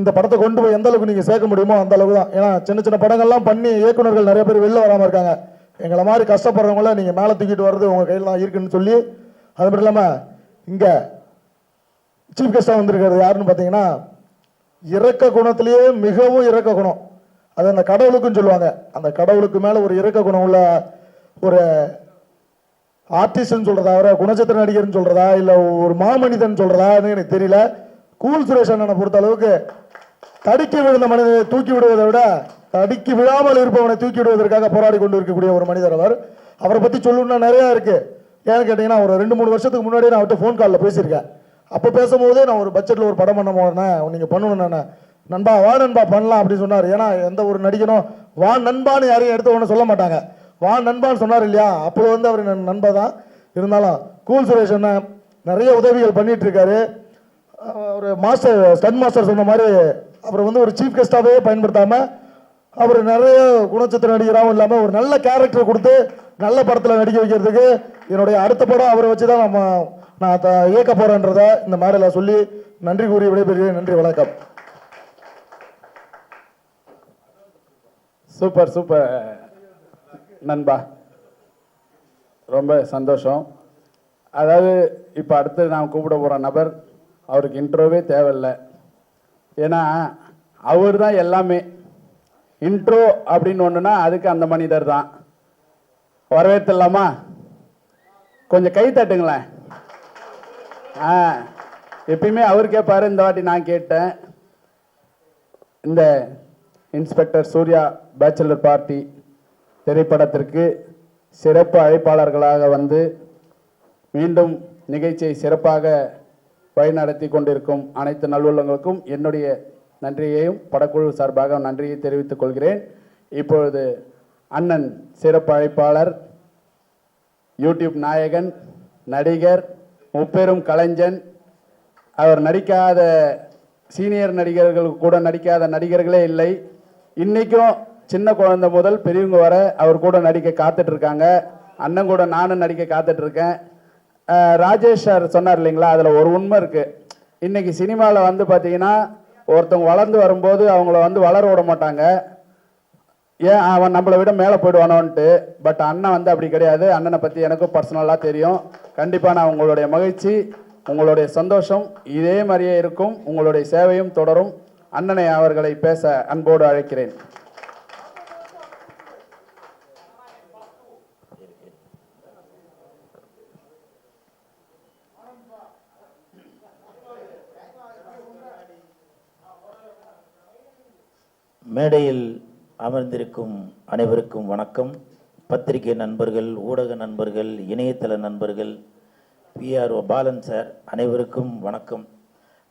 இந்த படத்தை கொண்டு போய் எந்த அளவுக்கு நீங்கள் சேர்க்க முடியுமோ அந்த அளவுக்கு தான். ஏன்னா சின்ன சின்ன படங்கள்லாம் பண்ணி இயக்குநர்கள் நிறைய பேர் வெளில வராமல் இருக்காங்க. எங்களை மாதிரி கஷ்டப்படுறவங்கள நீங்கள் மேலே தூக்கிட்டு வர்றது உங்கள் கையில் தான் இருக்குன்னு சொல்லி, அது மட்டும் இல்லாமல் இங்கே சீஃப் கெஸ்டாக வந்திருக்கிறது யாருன்னு பார்த்தீங்கன்னா, இரக்க குணத்திலேயே மிகவும் இரக்க குணம். அது அந்த கடவுளுக்குன்னு சொல்லுவாங்க. அந்த கடவுளுக்கு மேலே ஒரு இரக்க குணம் உள்ள ஒரு ஆர்டிஸ்ட்னு சொல்கிறதா, அவரை குணச்சித்திர நடிகர்னு சொல்கிறதா, இல்லை ஒரு மாமனிதன் சொல்கிறதான்னு எனக்கு தெரியல. கூல் சுரேஷ் அண்ணனை பொறுத்த அளவுக்கு தடுக்கி விழுந்த மனிதனை தூக்கி விடுவதை விட தடுக்கி விழாமல் இருப்பவனை தூக்கி விடுவதற்காக போராடி கொண்டு இருக்கக்கூடிய ஒரு மனிதர் அவர். அவரை பற்றி சொல்லணும்னா நிறையா இருக்குது. ஏன்னு கேட்டிங்கன்னா, ஒரு 2-3 வருஷத்துக்கு முன்னாடி நான் அவர்கிட்ட ஃபோன் காலில் பேசியிருக்கேன். அப்போ பேசும்போது நான் ஒரு பட்ஜெட்டில் ஒரு படம் பண்ண போனேன், நீங்கள் பண்ணணும் நான் நண்பா வா நண்பா பண்ணலாம் அப்படின்னு சொன்னார். ஏன்னா எந்த ஒரு நடிகனும் வா நண்பான்னு யாரையும் எடுத்த ஒன்று சொல்ல மாட்டாங்க. வா நண்பான்னு சொன்னார் இல்லையா, அப்போ வந்து அவர் நண்பா தான். இருந்தாலும் கூல் சுரேஷ் அண்ணன் நிறைய உதவிகள் பண்ணிட்டு இருக்காரு. ஒரு மாஸ்டர் ஸ்டன் மாஸ்டர் சொன்ன மாதிரி அவர் வந்து ஒரு சீஃப் கெஸ்டாகவே பயன்படுத்தாமல் அவர் நிறைய குணச்சித்திர நடிகராகவும் இல்லாமல் ஒரு நல்ல கேரக்டர் கொடுத்து நல்ல படத்தில் நடிக்க வைக்கிறதுக்கு என்னுடைய அடுத்த படம் அவரை வச்சு தான் நான் இயக்க போகிறேன்றதை இந்த மேடையில் சொல்லி நன்றி கூறி விடைபெறுகிறேன். நன்றி, வணக்கம். சூப்பர் சூப்பர் நண்பா, ரொம்ப சந்தோஷம். அதாவது இப்போ அடுத்து நான் கூப்பிட போகிற நபர், அவருக்கு இன்ட்ரோவே தேவையில்லை. ஏன்னா அவர் தான் எல்லாமே. இன்ட்ரோ அப்படின்னு ஒன்றுனா அதுக்கு அந்த மனிதர் தான். வரவேற்றலாமா? கொஞ்சம் கை தட்டுங்களேன். எப்பயுமே அவர் கேட்பாரு, இந்த வாட்டி நான் கேட்டேன். இந்த இன்ஸ்பெக்டர் சூர்யா பேச்சுலர் பார்ட்டி திரைப்படத்திற்கு சிறப்பு அழைப்பாளர்களாக வந்து மீண்டும் நிகழ்ச்சியை சிறப்பாக வழிநடத்தி கொண்டிருக்கும் அனைத்து நல்லுள்ளங்களுக்கும் என்னுடைய நன்றியையும் படக்குழு சார்பாக நன்றியை தெரிவித்துக் கொள்கிறேன். இப்பொழுது அண்ணன் சிறப்பு அழைப்பாளர், யூடியூப் நாயகன், நடிகர், முப்பெரும் கலைஞன், அவர் நடிக்காத சீனியர் நடிகர்களுக்கு கூட நடிக்காத நடிகர்களே இல்லை. இன்றைக்கும் சின்ன குழந்தை முதல் பெரியவங்க வர அவர் கூட நடிக்க காத்துட்டு இருக்காங்க. அண்ணன் கூட நானும் நடிக்க காத்துட்டு இருக்கேன். ராஜேஷ் சார் சொன்னார் இல்லைங்களா, அதில் ஒரு உண்மை இருக்குது. இன்னைக்கு சினிமாவில் வந்து பார்த்தீங்கன்னா ஒருத்தவங்க வளர்ந்து வரும்போது அவங்கள வந்து வளர விட மாட்டாங்க, ஏன் அவன் நம்மளை விட மேலே போயிடுவானோன்ட்டு. பட் அண்ணன் வந்து அப்படி கிடையாது. அண்ணனை பற்றி எனக்கும் பர்சனலாக தெரியும். கண்டிப்பாக நான் உங்களுடைய மகிழ்ச்சி, உங்களுடைய சந்தோஷம் இதே மாதிரியே இருக்கும். உங்களுடைய சேவையும் தொடரும். அண்ணனை அவர்களை பேச அன்போடு அழைக்கிறேன். மேடையில் அமர்ந்திருக்கும் அனைவருக்கும் வணக்கம். பத்திரிகை நண்பர்கள், ஊடக நண்பர்கள், இணையதள நண்பர்கள், பிஆர்ஓ பாலன் சார் அனைவருக்கும் வணக்கம்.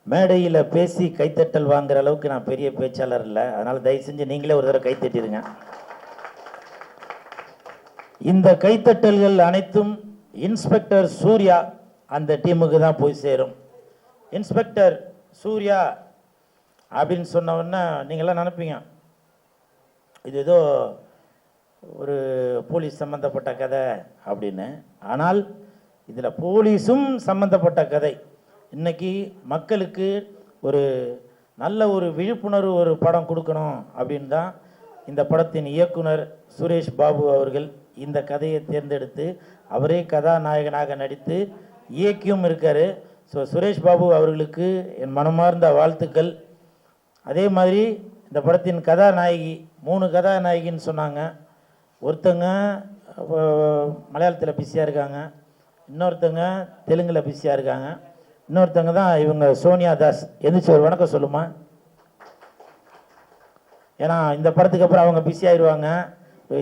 மேடையில் பேசி கைத்தட்டல் வாங்குற அளவுக்கு நான் பெரிய பேச்சாளர் இல்லை, அதனால் தயவு செஞ்சு நீங்களே ஒரு தடவை கைத்தட்டிடுங்க. இந்த கைத்தட்டல்கள் அனைத்தும் இன்ஸ்பெக்டர் சூர்யா அந்த டீமுக்கு தான் போய் சேரும். இன்ஸ்பெக்டர் சூர்யா அப்படின்னு சொன்ன உடனே நீங்களாம் நினைப்பீங்க இது ஏதோ ஒரு போலீஸ் சம்மந்தப்பட்ட கதை அப்படின்னு. ஆனால் இதில் போலீஸும் சம்மந்தப்பட்ட கதை. இன்னைக்கு மக்களுக்கு ஒரு நல்ல ஒரு விழிப்புணர்வு ஒரு படம் கொடுக்கணும் அப்படின்னு தான் இந்த படத்தின் இயக்குனர் சுரேஷ் பாபு அவர்கள் இந்த கதையை தேர்ந்தெடுத்து அவரே கதாநாயகனாக நடித்து இயக்கியும் இருக்கார். ஸோ சுரேஷ் பாபு அவர்களுக்கு என் மனமார்ந்த வாழ்த்துக்கள். அதே மாதிரி இந்த படத்தின் கதாநாயகி 3 கதாநாயகின்னு சொன்னாங்க. ஒருத்தங்க மலையாளத்தில் பிஸியாக இருக்காங்க, இன்னொருத்தங்க தெலுங்கில் பிஸியாக இருக்காங்க, இன்னொருத்தங்க தான் இவங்க சோனியா தாஸ். எந்திரிச்சு ஒரு வணக்கம் சொல்லுமா, ஏன்னா இந்த படத்துக்கு அப்புறம் அவங்க பிஸி ஆயிடுவாங்க,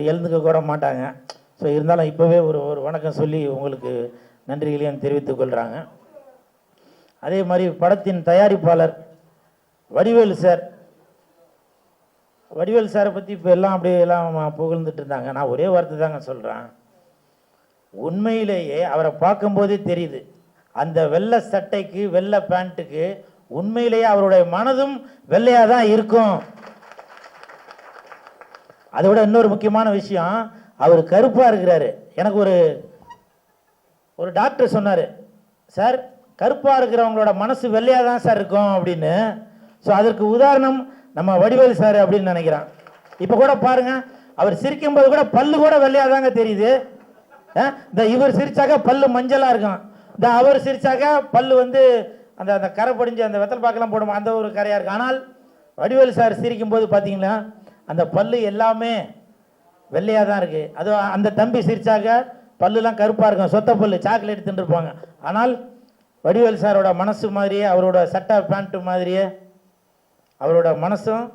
எழுந்துக்க கூட மாட்டாங்க. ஸோ இருந்தாலும் இப்போவே ஒரு வணக்கம் சொல்லி உங்களுக்கு நன்றிகளையும் தெரிவித்துக் கொள்கிறாங்க. அதே மாதிரி படத்தின் தயாரிப்பாளர் வடிவேலு சார். வடிவேலு சாரை பற்றி இப்போ எல்லாம் அப்படியே எல்லாம் புகழ்ந்துட்டு இருந்தாங்க. நான் ஒரே வார்த்தை தாங்க சொல்கிறேன், உண்மையிலேயே அவரை பார்க்கும்போதே தெரியுது அந்த வெள்ளை சட்டைக்கு வெள்ளை பேண்ட்டுக்கு உண்மையிலேயே அவருடைய மனதும் வெள்ளையாக தான் இருக்கும். அதை விட இன்னொரு முக்கியமான விஷயம், அவர் கருப்பாக இருக்கிறாரு. எனக்கு ஒரு டாக்டர் சொன்னார், சார் கருப்பாக இருக்கிறவங்களோட மனசு வெள்ளையாக தான் சார் இருக்கும் அப்படின்னு. ஸோ அதற்கு உதாரணம் நம்ம வடிவேலு சார் அப்படின்னு நினைக்கிறேன். இப்போ கூட பாருங்க, அவர் சிரிக்கும் போது கூட பல்லு கூட வெள்ளையாக தாங்க தெரியுது. இந்த இவர் சிரிச்சாக்க பல்லு மஞ்சளாக இருக்கும், இந்த அவர் சிரிச்சாக்க பல்லு வந்து அந்த அந்த கரை படிஞ்சு அந்த வெத்தல் பாக்கெல்லாம் போடுமா அந்த ஒரு கரையாக இருக்கு. ஆனால் வடிவேலு சார் சிரிக்கும் போது பார்த்தீங்கன்னா அந்த பல்லு எல்லாமே வெள்ளையாக தான் இருக்குது. அது அந்த தம்பி சிரிச்சாக்க பல்லுலாம் கருப்பாக இருக்கும், சொத்த பல்லு சாக்லேட் தின்றுருப்பாங்க. ஆனால் வடிவேலு சாரோட மனசு மாதிரியே அவரோட சட்டை பேண்ட்டு மாதிரியே அவரோட மனசும்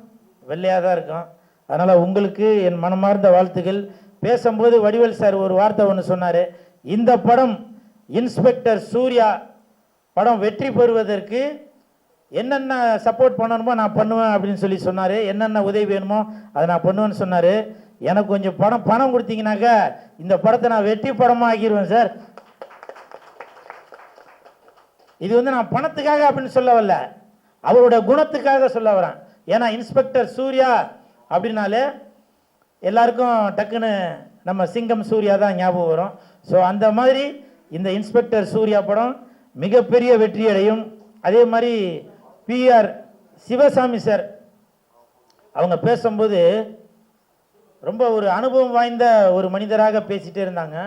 வெள்ளையாக தான் இருக்கும். அதனால் உங்களுக்கு என் மனமார்ந்த வாழ்த்துக்கள். பேசும்போது வடிவேலு சார் ஒரு வார்த்தை ஒன்று சொன்னார், இந்த படம் இன்ஸ்பெக்டர் சூர்யா படம் வெற்றி பெறுவதற்கு என்னென்ன சப்போர்ட் பண்ணணுமோ நான் பண்ணுவேன் அப்படின்னு சொல்லி சொன்னார். என்னென்ன உதவி வேணுமோ அதை நான் பண்ணுவேன்னு சொன்னார். எனக்கு கொஞ்சம் பணம் கொடுத்தீங்கன்னாக்கா இந்த படத்தை நான் வெற்றி படமாக ஆக்கிடுவேன் சார். இது வந்து நான் பணத்துக்காக அப்படின்னு சொல்ல வரல, அவரோட குணத்துக்காக சொல்ல வரேன். ஏன்னா இன்ஸ்பெக்டர் சூர்யா அப்படின்னாலே எல்லாருக்கும் டக்குன்னு நம்ம சிங்கம் சூர்யா தான் ஞாபகம் வரும். ஸோ அந்த மாதிரி இந்த இன்ஸ்பெக்டர் சூர்யா படம் மிகப்பெரிய வெற்றி அடையும். அதே மாதிரி பிஆர் சிவசாமி சார் அவங்க பேசும்போது ரொம்ப ஒரு அனுபவம் வாய்ந்த ஒரு மனிதராக பேசிகிட்டே இருந்தாங்க.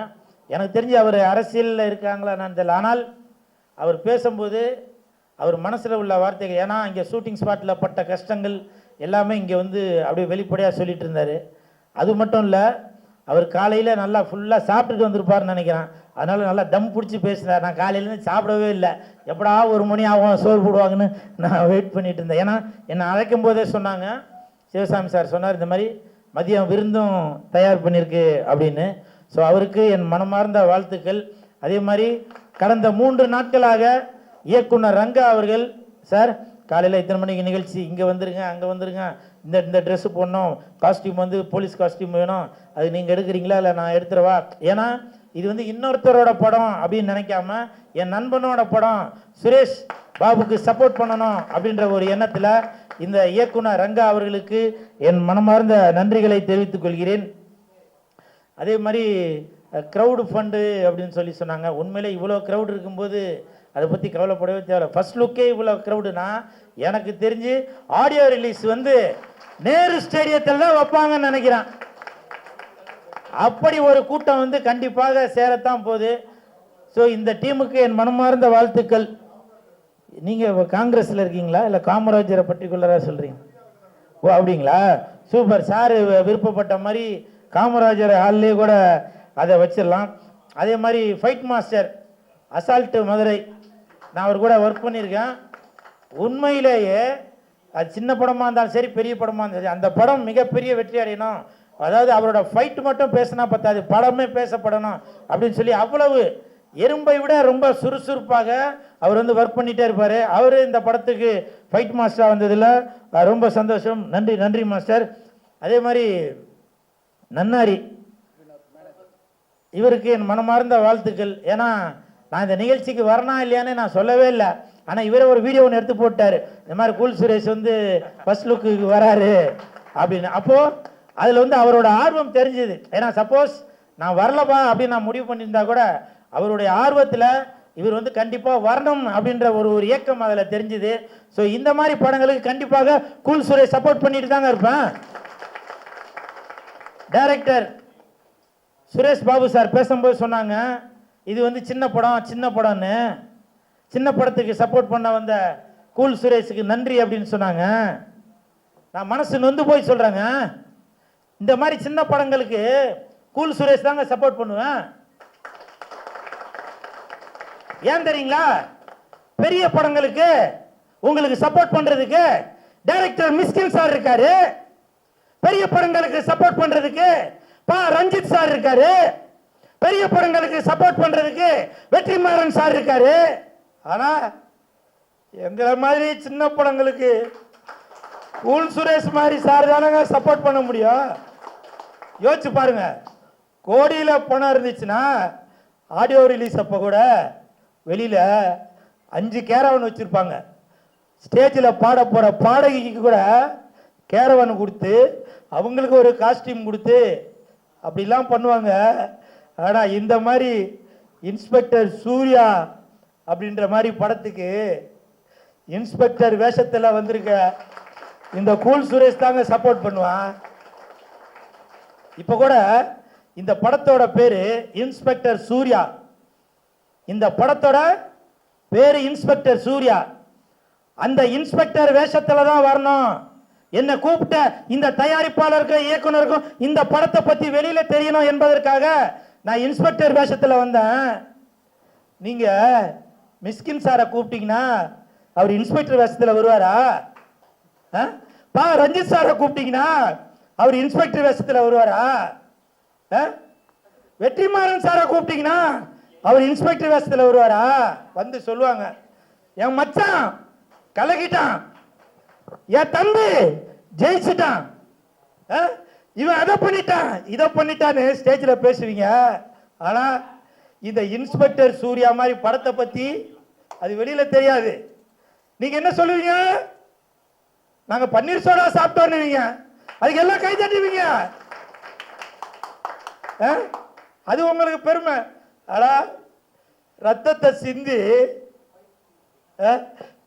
எனக்கு தெரிஞ்சு அவர் அரசியலில் இருக்காங்களா நான் தெரியல, ஆனால் அவர் பேசும்போது அவர் மனசில் உள்ள வார்த்தைகள், ஏன்னா இங்கே ஷூட்டிங் ஸ்பாட்டில் பட்ட கஷ்டங்கள் எல்லாமே இங்கே வந்து அப்படியே வெளிப்படையாக சொல்லிட்டு இருந்தார். அது மட்டும் இல்லை, அவர் காலையில் நல்லா ஃபுல்லாக சாப்பிட்டுட்டு வந்திருப்பார்னு நினைக்கிறேன், அதனால் நல்லா தம் பிடிச்சி பேசினார். நான் காலையிலேருந்து சாப்பிடவே இல்லை, எப்படா 1 மணி ஆகும் சோறு போடுவாங்கன்னு நான் வெயிட் பண்ணிட்டு இருந்தேன். ஏன்னா என்னை அழைக்கும் போதே சொன்னாங்க, சிவசாமி சார் சொன்னார் இந்த மாதிரி மதியம் விருந்தும் தயார் பண்ணியிருக்கு அப்படின்னு. ஸோ அவருக்கு என் மனமார்ந்த வாழ்த்துக்கள். அதே மாதிரி கடந்த 3 நாட்களாக இயக்குனர் ரங்கா அவர்கள், சார் காலையில் இத்தனை மணிக்கு நிகழ்ச்சி, இங்கே வந்துருங்க அங்கே வந்துருங்க, இந்த ட்ரெஸ்ஸு போடணும், காஸ்டியூம் வந்து போலீஸ் காஸ்டியூம் வேணும், அது நீங்கள் எடுக்கிறீங்களா இல்லை நான் எடுத்துருவா, ஏன்னா இது வந்து இன்னொருத்தரோட படம் அப்படின்னு நினைக்காம என் நண்பனோட படம், சுரேஷ் பாபுக்கு சப்போர்ட் பண்ணணும் அப்படின்ற ஒரு எண்ணத்தில் இந்த இயக்குனர் ரங்கா அவர்களுக்கு என் மனமார்ந்த நன்றிகளை தெரிவித்துக் கொள்கிறேன். அதே மாதிரி க்ரௌடு ஃபண்டு அப்படின்னு சொல்லி சொன்னாங்க. உண்மையிலே இவ்வளோ க்ரௌடு இருக்கும்போது அதை பற்றி கவலைப்படவே தேவை. ஃபர்ஸ்ட் லுக்கே இவ்வளோ க்ரௌடுனா எனக்கு தெரிஞ்சு ஆடியோ ரிலீஸ் வந்து நேரு ஸ்டேடியத்தில் தான் வைப்பாங்கன்னு நினைக்கிறேன். அப்படி ஒரு கூட்டம் வந்து கண்டிப்பாக சேரத்தான் போகுது. ஸோ இந்த டீமுக்கு என் மனமார்ந்த வாழ்த்துக்கள். நீங்கள் காங்கிரஸில் இருக்கீங்களா இல்லை காமராஜரை பர்டிகுலராக சொல்கிறீங்க? ஓ அப்படிங்களா, சூப்பர். சார் விருப்பப்பட்ட மாதிரி காமராஜர் ஹால்லே கூட அதை வச்சிடலாம். அதே மாதிரி ஃபைட் மாஸ்டர் அசால்ட்டு மதுரை, நான் அவர் கூட ஒர்க் பண்ணியிருக்கேன். உண்மையிலேயே அது சின்ன படமாக இருந்தாலும் சரி பெரிய படமாக இருந்தாலும் சரி அந்த படம் மிகப்பெரிய வெற்றி அடையணும். அதாவது அவரோட ஃபைட் மட்டும் பேசினா பத்தாது, படமே பேசப்படணும் அப்படின்னு சொல்லி அவ்வளவு எறும்பை விட ரொம்ப சுறுசுறுப்பாக அவர் வந்து ஒர்க் பண்ணிகிட்டே இருப்பார். அவர் இந்த படத்துக்கு ஃபைட் மாஸ்டராக வந்ததில் ரொம்ப சந்தோஷம். நன்றி நன்றி மாஸ்டர். அதே மாதிரி நன்னாரி இவருக்கு என் மனமார்ந்த வாழ்த்துக்கள். ஏன்னா நான் இந்த நிகழ்ச்சிக்கு வரனா இல்லையான்னு நான் சொல்லவே இல்லை. ஆனால் இவரே ஒரு வீடியோ ஒன்று எடுத்து போட்டார், இந்த மாதிரி கூல் சுரேஷ் வந்து ஃபர்ஸ்ட் லுக்கு வராரு அப்படின்னு. அப்போது அதில் வந்து அவரோட ஆர்வம் தெரிஞ்சுது. ஏன்னா சப்போஸ் நான் வரலப்பா அப்படின்னு நான் முடிவு பண்ணியிருந்தா கூட அவருடைய ஆர்வத்தில் இவர் வந்து கண்டிப்பாக வரணும் அப்படின்ற ஒரு இயக்கம் அதில் தெரிஞ்சுது. ஸோ இந்த மாதிரி படங்களுக்கு கண்டிப்பாக கூல் சுரேஷ் சப்போர்ட் பண்ணிட்டு தாங்க இருப்பேன். டைரக்டர் சுரேஷ் பாபு சார் பேசும்போது சொன்னாங்க இது வந்து சின்ன படம்னு. சின்ன படத்துக்கு சப்போர்ட் பண்ண வந்த கூல் சுரேஷுக்கு நன்றி அப்படின்னு சொன்னாங்க. நான் மனசு நொந்து போய் சொல்கிறேங்க, இந்த மாதிரி சின்ன படங்களுக்கு கூல் சுரேஷ் தாங்க சப்போர்ட் பண்ணுவேன். ஏன் தெரியுங்களா? பெரிய படங்களுக்கு உங்களுக்கு சப்போர்ட் பண்றதுக்கு டைரக்டர் மிஸ்கின் சார் இருக்காரு. பெரிய படங்களுக்கு சப்போர்ட் பண்றதுக்கு ரஞ்சித் சார் இருக்காரு. பெரிய படங்களுக்கு சப்போர்ட் பண்றதுக்கு வெற்றிமாறன் சார் இருக்காரு. ஆனா எங்களை மாதிரி சின்ன படங்களுக்கு கூல் சுரேஷ் மாதிரி சார் தானங்க சப்போர்ட் பண்ண முடியும். யோசிச்சு பாருங்க, கோடியில பணம் இருந்துச்சுன்னா ஆடியோ ரிலீஸ் அப்போ கூட வெளியில 5 கேரவன் வச்சிருப்பாங்க. ஸ்டேஜில் பாட போற பாடகிக்கு கூட கேரவன் கொடுத்து அவங்களுக்கு ஒரு காஸ்டியூம் கொடுத்து அப்படிலாம் பண்ணுவாங்க. ஆனா இந்த மாதிரி இன்ஸ்பெக்டர் சூர்யா அப்படின்ற மாதிரி படத்துக்கு இன்ஸ்பெக்டர் வேஷத்தில் வந்திருக்க இந்த கூல் சுரேஷ் தாங்க சப்போர்ட் பண்ணுவான். இப்ப கூட இந்த படத்தோட பேரு இன்ஸ்பெக்டர் சூர்யா. இந்த படத்தோட பேரு இன்ஸ்பெக்டர் சூர்யா. அந்த இன்ஸ்பெக்டர் வேஷத்துல தான் வரணும். என்ன கூப்பிட்ட இந்த தயாரிப்பாளருக்கும் இயக்குனருக்கும் இந்த படத்தை பத்தி வெளியில தெரியணும் என்பதற்காக நான் இன்ஸ்பெக்டர் வேஷத்துல வந்தேன். நீங்க மிஸ்கின் சாரை கூப்பிட்டீங்கன்னா அவர் இன்ஸ்பெக்டர் வேஷத்துல வருவாரா? ரஞ்சித் சாரை கூப்பிட்டீங்கன்னா அவர் இன்ஸ்பெக்டர் வேஷத்துல வருவாரா? வெற்றிமாறன் சாரை கூப்பிட்டீங்கன்னா அவர் இன்ஸ்பெக்டர் வேஷத்துல வருவாரா? வந்து சொல்லுவாங்க, என் மச்சான் கலகிட்டான், என் தம்பி ஜெயிச்சுட்டான், இவன் அதை பண்ணிட்டான் இதை பண்ணிட்டான்னு ஸ்டேஜில் பேசுவீங்க. ஆனா இந்த இன்ஸ்பெக்டர் சூர்யா மாதிரி படத்தை பத்தி அது வெளியில தெரியாது. நீங்க என்ன சொல்லுவீங்க? நாங்க பன்னீர் சோடா சாப்பிட்டோன்னு அதுக்கு எல்லாம் கை தட்டுவீங்க. அது உங்களுக்கு பெருமை. ஆனா ரத்தத்தை சிந்தி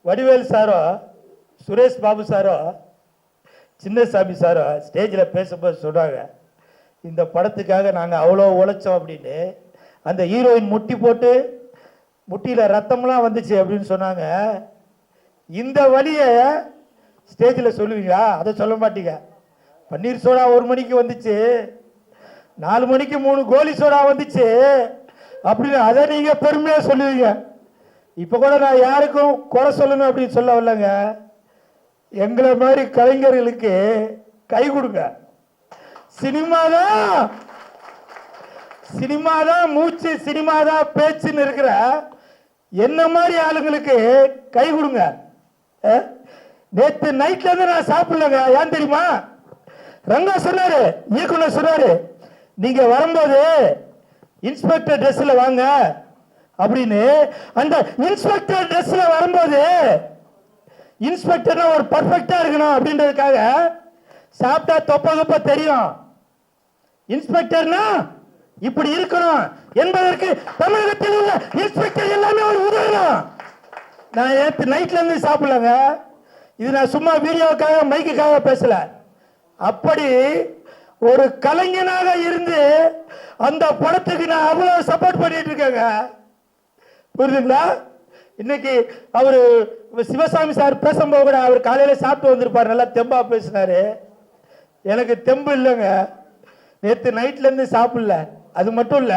Vadivel sorrow Suresh Babu sorrow Chinnasamy sorrow ஸ்டேஜில் பேசும்போது சொல்றாங்க, இந்த படத்துக்காக நாங்கள் அவ்வளோ உழைச்சோம் அப்படின்னு. அந்த ஹீரோயின் முட்டி போட்டு முட்டியில் ரத்தம்லாம் வந்துச்சு அப்படின்னு சொன்னாங்க. இந்த வழியை ஸ்டேஜில் சொல்லுவீங்களா? அதை சொல்ல மாட்டீங்க. பன்னீர் சோடா 1 மணிக்கு வந்துச்சு, 4 மணிக்கு 3 கோலி சோடா வந்துச்சு அப்படின்னு அதை நீங்க பெருமையா சொல்லுவீங்க. இப்ப கூட நான் யாருக்கும் குறை சொல்லணும் அப்படின்னு சொல்ல வரலங்க. எங்களை மாதிரி கலைஞர்களுக்கு கை கொடுங்க. சினிமாதான் மூச்சு, சினிமாதான் பேச்சுன்னு இருக்கிற என்ன மாதிரி ஆளுங்களுக்கு கை கொடுங்க. நேற்று நைட்ல இருந்து நான் சாப்பிடலங்க. ஏன் தெரியுமா? ரங்கா சொன்னாரு, இயக்குனர் சொன்னாரு, நீங்க வரும்போது இன்ஸ்பெக்டர் ட்ரெஸ்ல வாங்க அப்படின்னு. அந்த இன்ஸ்பெக்டர் ட்ரெஸ்ல வரும்போது இன்ஸ்பெக்டர்னா ஒரு பர்ஃபெக்டா இருக்கணும் அப்படின்றதுக்காக சாப்பிட்டா தொப்ப தொப்ப தெரியும். இன்ஸ்பெக்டர்னா இப்படி இருக்கணும் என்பதற்கு தமிழகத்தில் உள்ள இன்ஸ்பெக்டர் எல்லாமே ஒரு உதாரணம். நான் நேற்று நைட்ல இருந்து சாப்பிடலங்க. இது நான் சும்மா வீடியோக்காக மைக்குக்காக பேசல. அப்படி ஒரு கலைஞனாக இருந்து அந்த படத்துக்கு நான் அவ்வளவு சப்போர்ட் பண்ணிட்டு இருக்கேங்க. புரியுதுங்களா? இன்னைக்கு அவரு சிவசாமி சார் பேசும்போது கூட அவர் காலையில சாப்பிட்டு வந்திருப்பார், நல்லா தெம்பா பேசினாரு. எனக்கு தெம்பு இல்லைங்க, நேற்று நைட்ல இருந்து சாப்பிடல. அது மட்டும் இல்ல,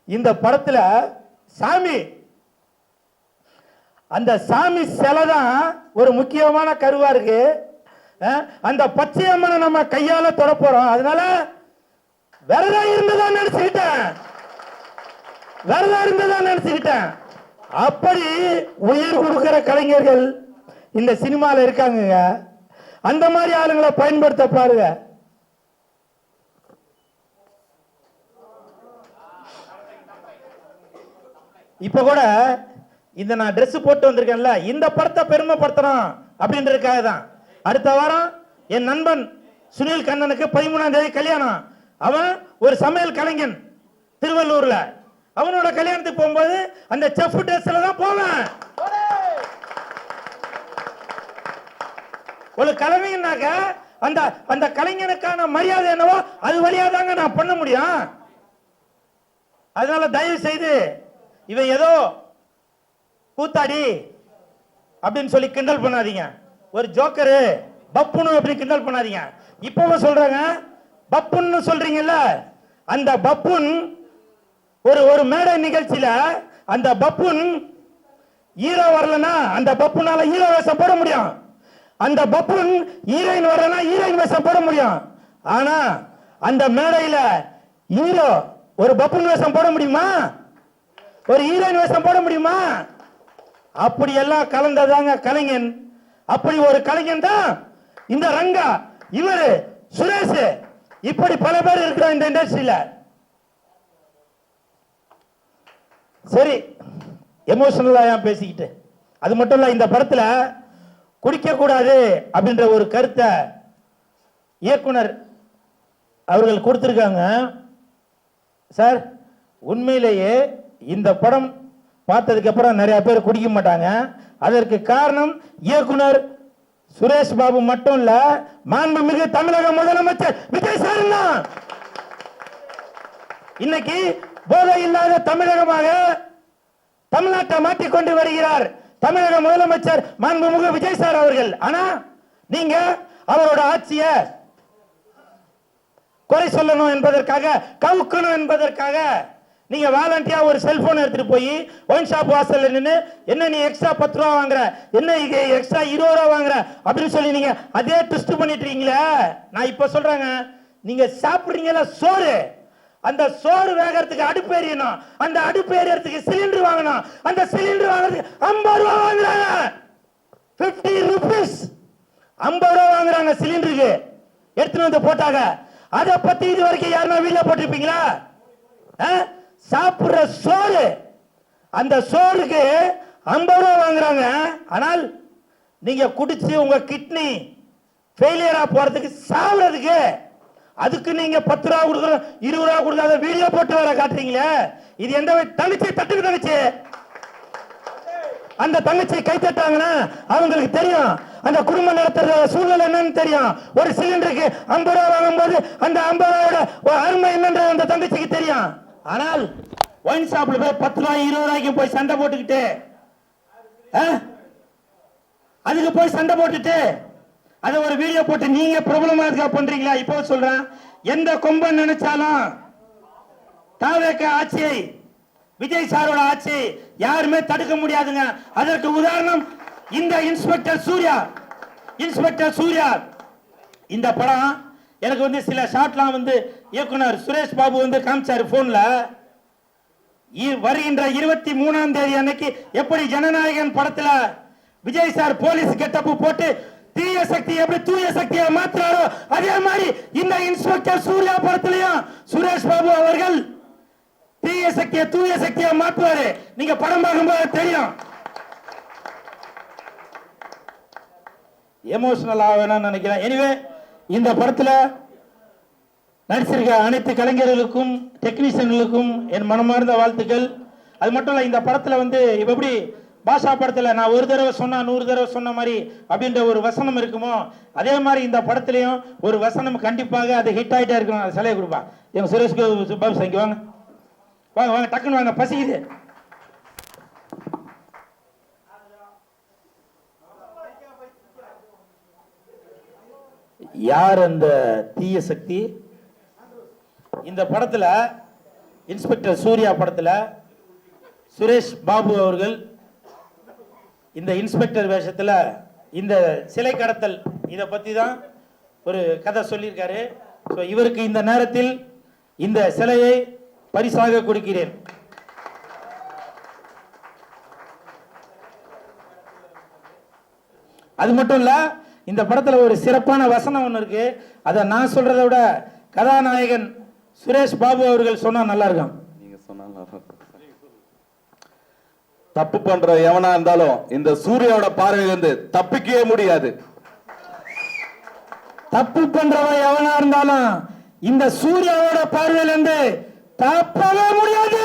இந்த படத்துல சாமி, அந்த சாமி சிலை தான் ஒரு முக்கியமான கருவா இருக்கு. அந்த பச்சையம்மனை நம்ம கையால தொட போறோம். அதனால விரதா இருந்ததா நினைச்சுக்கிட்டேன். அப்படி உயிர் கொடுக்கிற கலைஞர்கள் இந்த சினிமால இருக்காங்க. அந்த மாதிரி ஆளுங்களை பயன்படுத்த பாருங்க. இப்ப கூட இந்த நான் Dress போட்டு வந்திருக்கேன்ல, இந்த படத்தை பெருமைப்படுத்தணும் அப்படின்றதுக்காக தான். அடுத்த வாரம் என் நண்பன் சுனில் கண்ணனுக்கு 13ஆம் தேதி கல்யாணம். அவன் ஒரு சமையல் கலைஞன் திருவள்ளூர்ல. அவனோட கல்யாணத்துக்கு போகும்போது அந்த செஃப் ட்ரெஸ்ல தான் போவேன். ஒரு கலைஞனாக்க அந்த அந்த கலைஞனுக்கான மரியாதை என்னவோ அது வழியா தாங்க நான் பண்ண முடியும். அதனால தயவு செய்து இவன் ஏதோ கூத்தாடி அப்படின்னு சொல்லி கிண்டல் பண்ணாதீங்க. ஒரு ஜோக்கரு பப்புனு அப்படி கிண்டல் பண்ணாதீங்க. இப்பவும் சொல்றாங்க பப்புன்னு சொல்றீங்கல்ல, அந்த பப்புன் ஒரு மேடை நிகழ்ச்சியில அந்த பப்புன் ஹீரோ வரலன்னா அந்த பப்புனால ஹீரோ வேஷம் போட முடியும். அந்த பப்புன் ஹீரோயின் வரலன்னா ஹீரோயின் வேஷம் போட முடியும். ஆனா அந்த மேடையில ஹீரோ ஒரு பப்புன் வேஷம் போட முடியுமா? ஒரு ஹீரோயின் வேஷம் போட முடியுமா? அப்படி எல்லாம் கலந்ததாங்க கலைஞன். அப்படி ஒரு கலைஞன் தான் இந்த ரங்கா, இவரு சுரேஷ், இப்படி பல பேர் இருக்கிறோம் இந்த இண்டஸ்ட்ரியில. சரி, எமோஷனலா ஏன் பேசிக்கிட்டு. அது மட்டும் இல்ல, இந்த படத்துல குடிக்க கூடாது அப்படின்ற ஒரு கருத்தை இயக்குனர் அவர்கள் கொடுத்திருக்காங்க. சார், உண்மையிலேயே இந்த படம் பார்த்ததுக்கு அப்புறம் நிறைய பேர் குடிக்க மாட்டாங்க. அதற்கு காரணம் இயக்குனர் சுரேஷ் பாபு மட்டும் இல்ல, மாண்புமிகு தமிழக முதலமைச்சர் விஜய் சார் தான். இன்னைக்கு போதை இல்லாத தமிழகமாக தமிழ்நாட்டை மாற்றிக்கொண்டு வருகிறார் தமிழக முதலமைச்சர் மாண்புமிகு விஜய் சார் அவர்கள். ஆனா நீங்க அவரோட ஆட்சியை குறை சொல்லணும் என்பதற்காக, கவுக்கணும் என்பதற்காக நீங்க வாலண்டியா ஒரு செல்போன் எடுத்துட்டு போய் ஒயின் ஷாப் வாசல்ல நின்று, என்ன நீ எக்ஸ்ட்ரா 10 ரூபா வாங்குற, என்ன எக்ஸ்ட்ரா 20 ரூபா வாங்குற அப்படின்னு சொல்லி நீங்க அதே ட்விஸ்ட் பண்ணிட்டு இருக்கீங்களே. நான் இப்ப சொல்றேங்க, நீங்க சாப்பிடுறீங்கல்ல சோறு, அந்த சோறு வேகறதுக்கு அடுப்பு எரியணும், அந்த அடுப்பு எரியறதுக்கு சிலிண்டர் வாங்கணும், அந்த சிலிண்டர் வாங்குறதுக்கு 50 ரூபா வாங்குறாங்க. 50 ரூபீஸ் 50 ரூபா வாங்குறாங்க சிலிண்டருக்கு. எடுத்துட்டு வந்து போட்டாங்க. அதை பத்தி இது வரைக்கும் யாருன்னா வீடியோ போட்டிருப்பீங்களா? சாப்பிடுற சோறு, அந்த சோறுக்கு 50 ரூபா வாங்குறாங்க. ஆனால் நீங்க குடிச்சு உங்க கிட்னி ஃபெயிலியரா போறதுக்கு, சாவுறதுக்கு, அதுக்கு நீங்க 10 ரூபா கொடுக்குற 20 ரூபா கொடுக்காத வீடியோ போட்டு வர காட்டுறீங்களே. இது எந்த தங்கச்சி தட்டுக்கு தங்கச்சி, அந்த தங்கச்சி கை தட்டாங்கன்னா அவங்களுக்கு தெரியும் அந்த குடும்பம் நடத்துற சூழ்நிலை என்னன்னு தெரியும். ஒரு சிலிண்டருக்கு 50 ரூபா வாங்கும்போது அந்த 50 ரூபாயோட அருமை என்னன்ற அந்த தங்கச்சிக்கு தெரியும். ஆனால் ஒயின் ஷாப்ல போய் 10 ரூபாய் 20 ரூபாய்க்கு போய் சண்டை போட்டுக்கிட்டு, அதுக்கு போய் சண்டை போட்டுட்டு அதை ஒரு வீடியோ போட்டு நீங்க பிரபலமா இருக்கா பண்றீங்களா? இப்போ சொல்றேன், எந்த கொம்பன் நினைச்சாலும் தாவேக ஆட்சியை, விஜய் சாரோட ஆட்சி யாருமே தடுக்க முடியாதுங்க. அதற்கு உதாரணம் இந்த இன்ஸ்பெக்டர் சூர்யா. இன்ஸ்பெக்டர் சூர்யா இந்த படம் எனக்கு சில ஷாட்லாம் இயக்குனர் சுரேஷ் பாபு காமிச்சாரு போன்ல. வருகின்ற 23ஆம் தேதி அன்னைக்கு எப்படி ஜனநாயகன் படத்துல விஜய் சார் போலீஸ் கெட்டப்பு போட்டு தீய சக்தி எப்படி தூய சக்தியை மாற்றாரோ, அதே மாதிரி இந்த இன்ஸ்பெக்டர் சூர்யா படத்திலையும் சுரேஷ் பாபு அவர்கள் தீய சக்தியை தூய சக்தியை மாற்றுவாரு. நீங்க படம் பார்க்கும்போது தெரியும். எமோஷனல் ஆகணும்னு நினைக்கிறேன். எனிவே, இந்த படத்துல நடிச்சிருக்க அனைத்து கலைஞர்களுக்கும் டெக்னீஷியன்களுக்கும் என் மனமார்ந்த வாழ்த்துக்கள். அது மட்டும் இல்லை, இந்த படத்தில் வந்து இப்போ எப்படி பாஷா படத்தில் நான் ஒரு தடவை சொன்னா 100 தடவை சொன்ன மாதிரி அப்படின்ற ஒரு வசனம் இருக்குமோ, அதே மாதிரி இந்த படத்துலையும் ஒரு வசனம் கண்டிப்பாக அது ஹிட் ஆகிட்டே இருக்கணும். அது சிலையை கொடுப்பா எங்கள் சுரேஷ் பாபு சார், இங்கே வாங்க வாங்க வாங்க, டக்குன்னு வாங்க, பசிக்குது. யார் அந்த தீய சக்தி? இந்த படத்துல இன்ஸ்பெக்டர் சூர்யா படத்துல சுரேஷ் பாபு அவர்கள் இந்த இன்ஸ்பெக்டர் வேஷத்துல இந்த சிலை கடத்தல் இதை பத்தி தான் ஒரு கதை சொல்லியிருக்காரு. ஸோ இவருக்கு இந்த நேரத்தில் இந்த சிலையை பரிசாக கொடுக்கிறேன். அது மட்டும் இல்ல, இந்த படத்துல ஒரு சிறப்பான வசனம் ஒன்று இருக்கு. அதை நான் சொல்றதை விட கதாநாயகன் சுரேஷ் பாபு அவர்கள் சொன்னா நல்லா இருக்கும். நீங்க சொன்னாலும் தப்பு பண்ற எவனா இருந்தாலும் இந்த சூர்யாவோட பார்வையிலிருந்து தப்பிக்கவே முடியாது. தப்பு பண்றவன் எவனா இருந்தாலும் இந்த சூர்யாவோட பார்வையிலிருந்து தப்பவே முடியாது.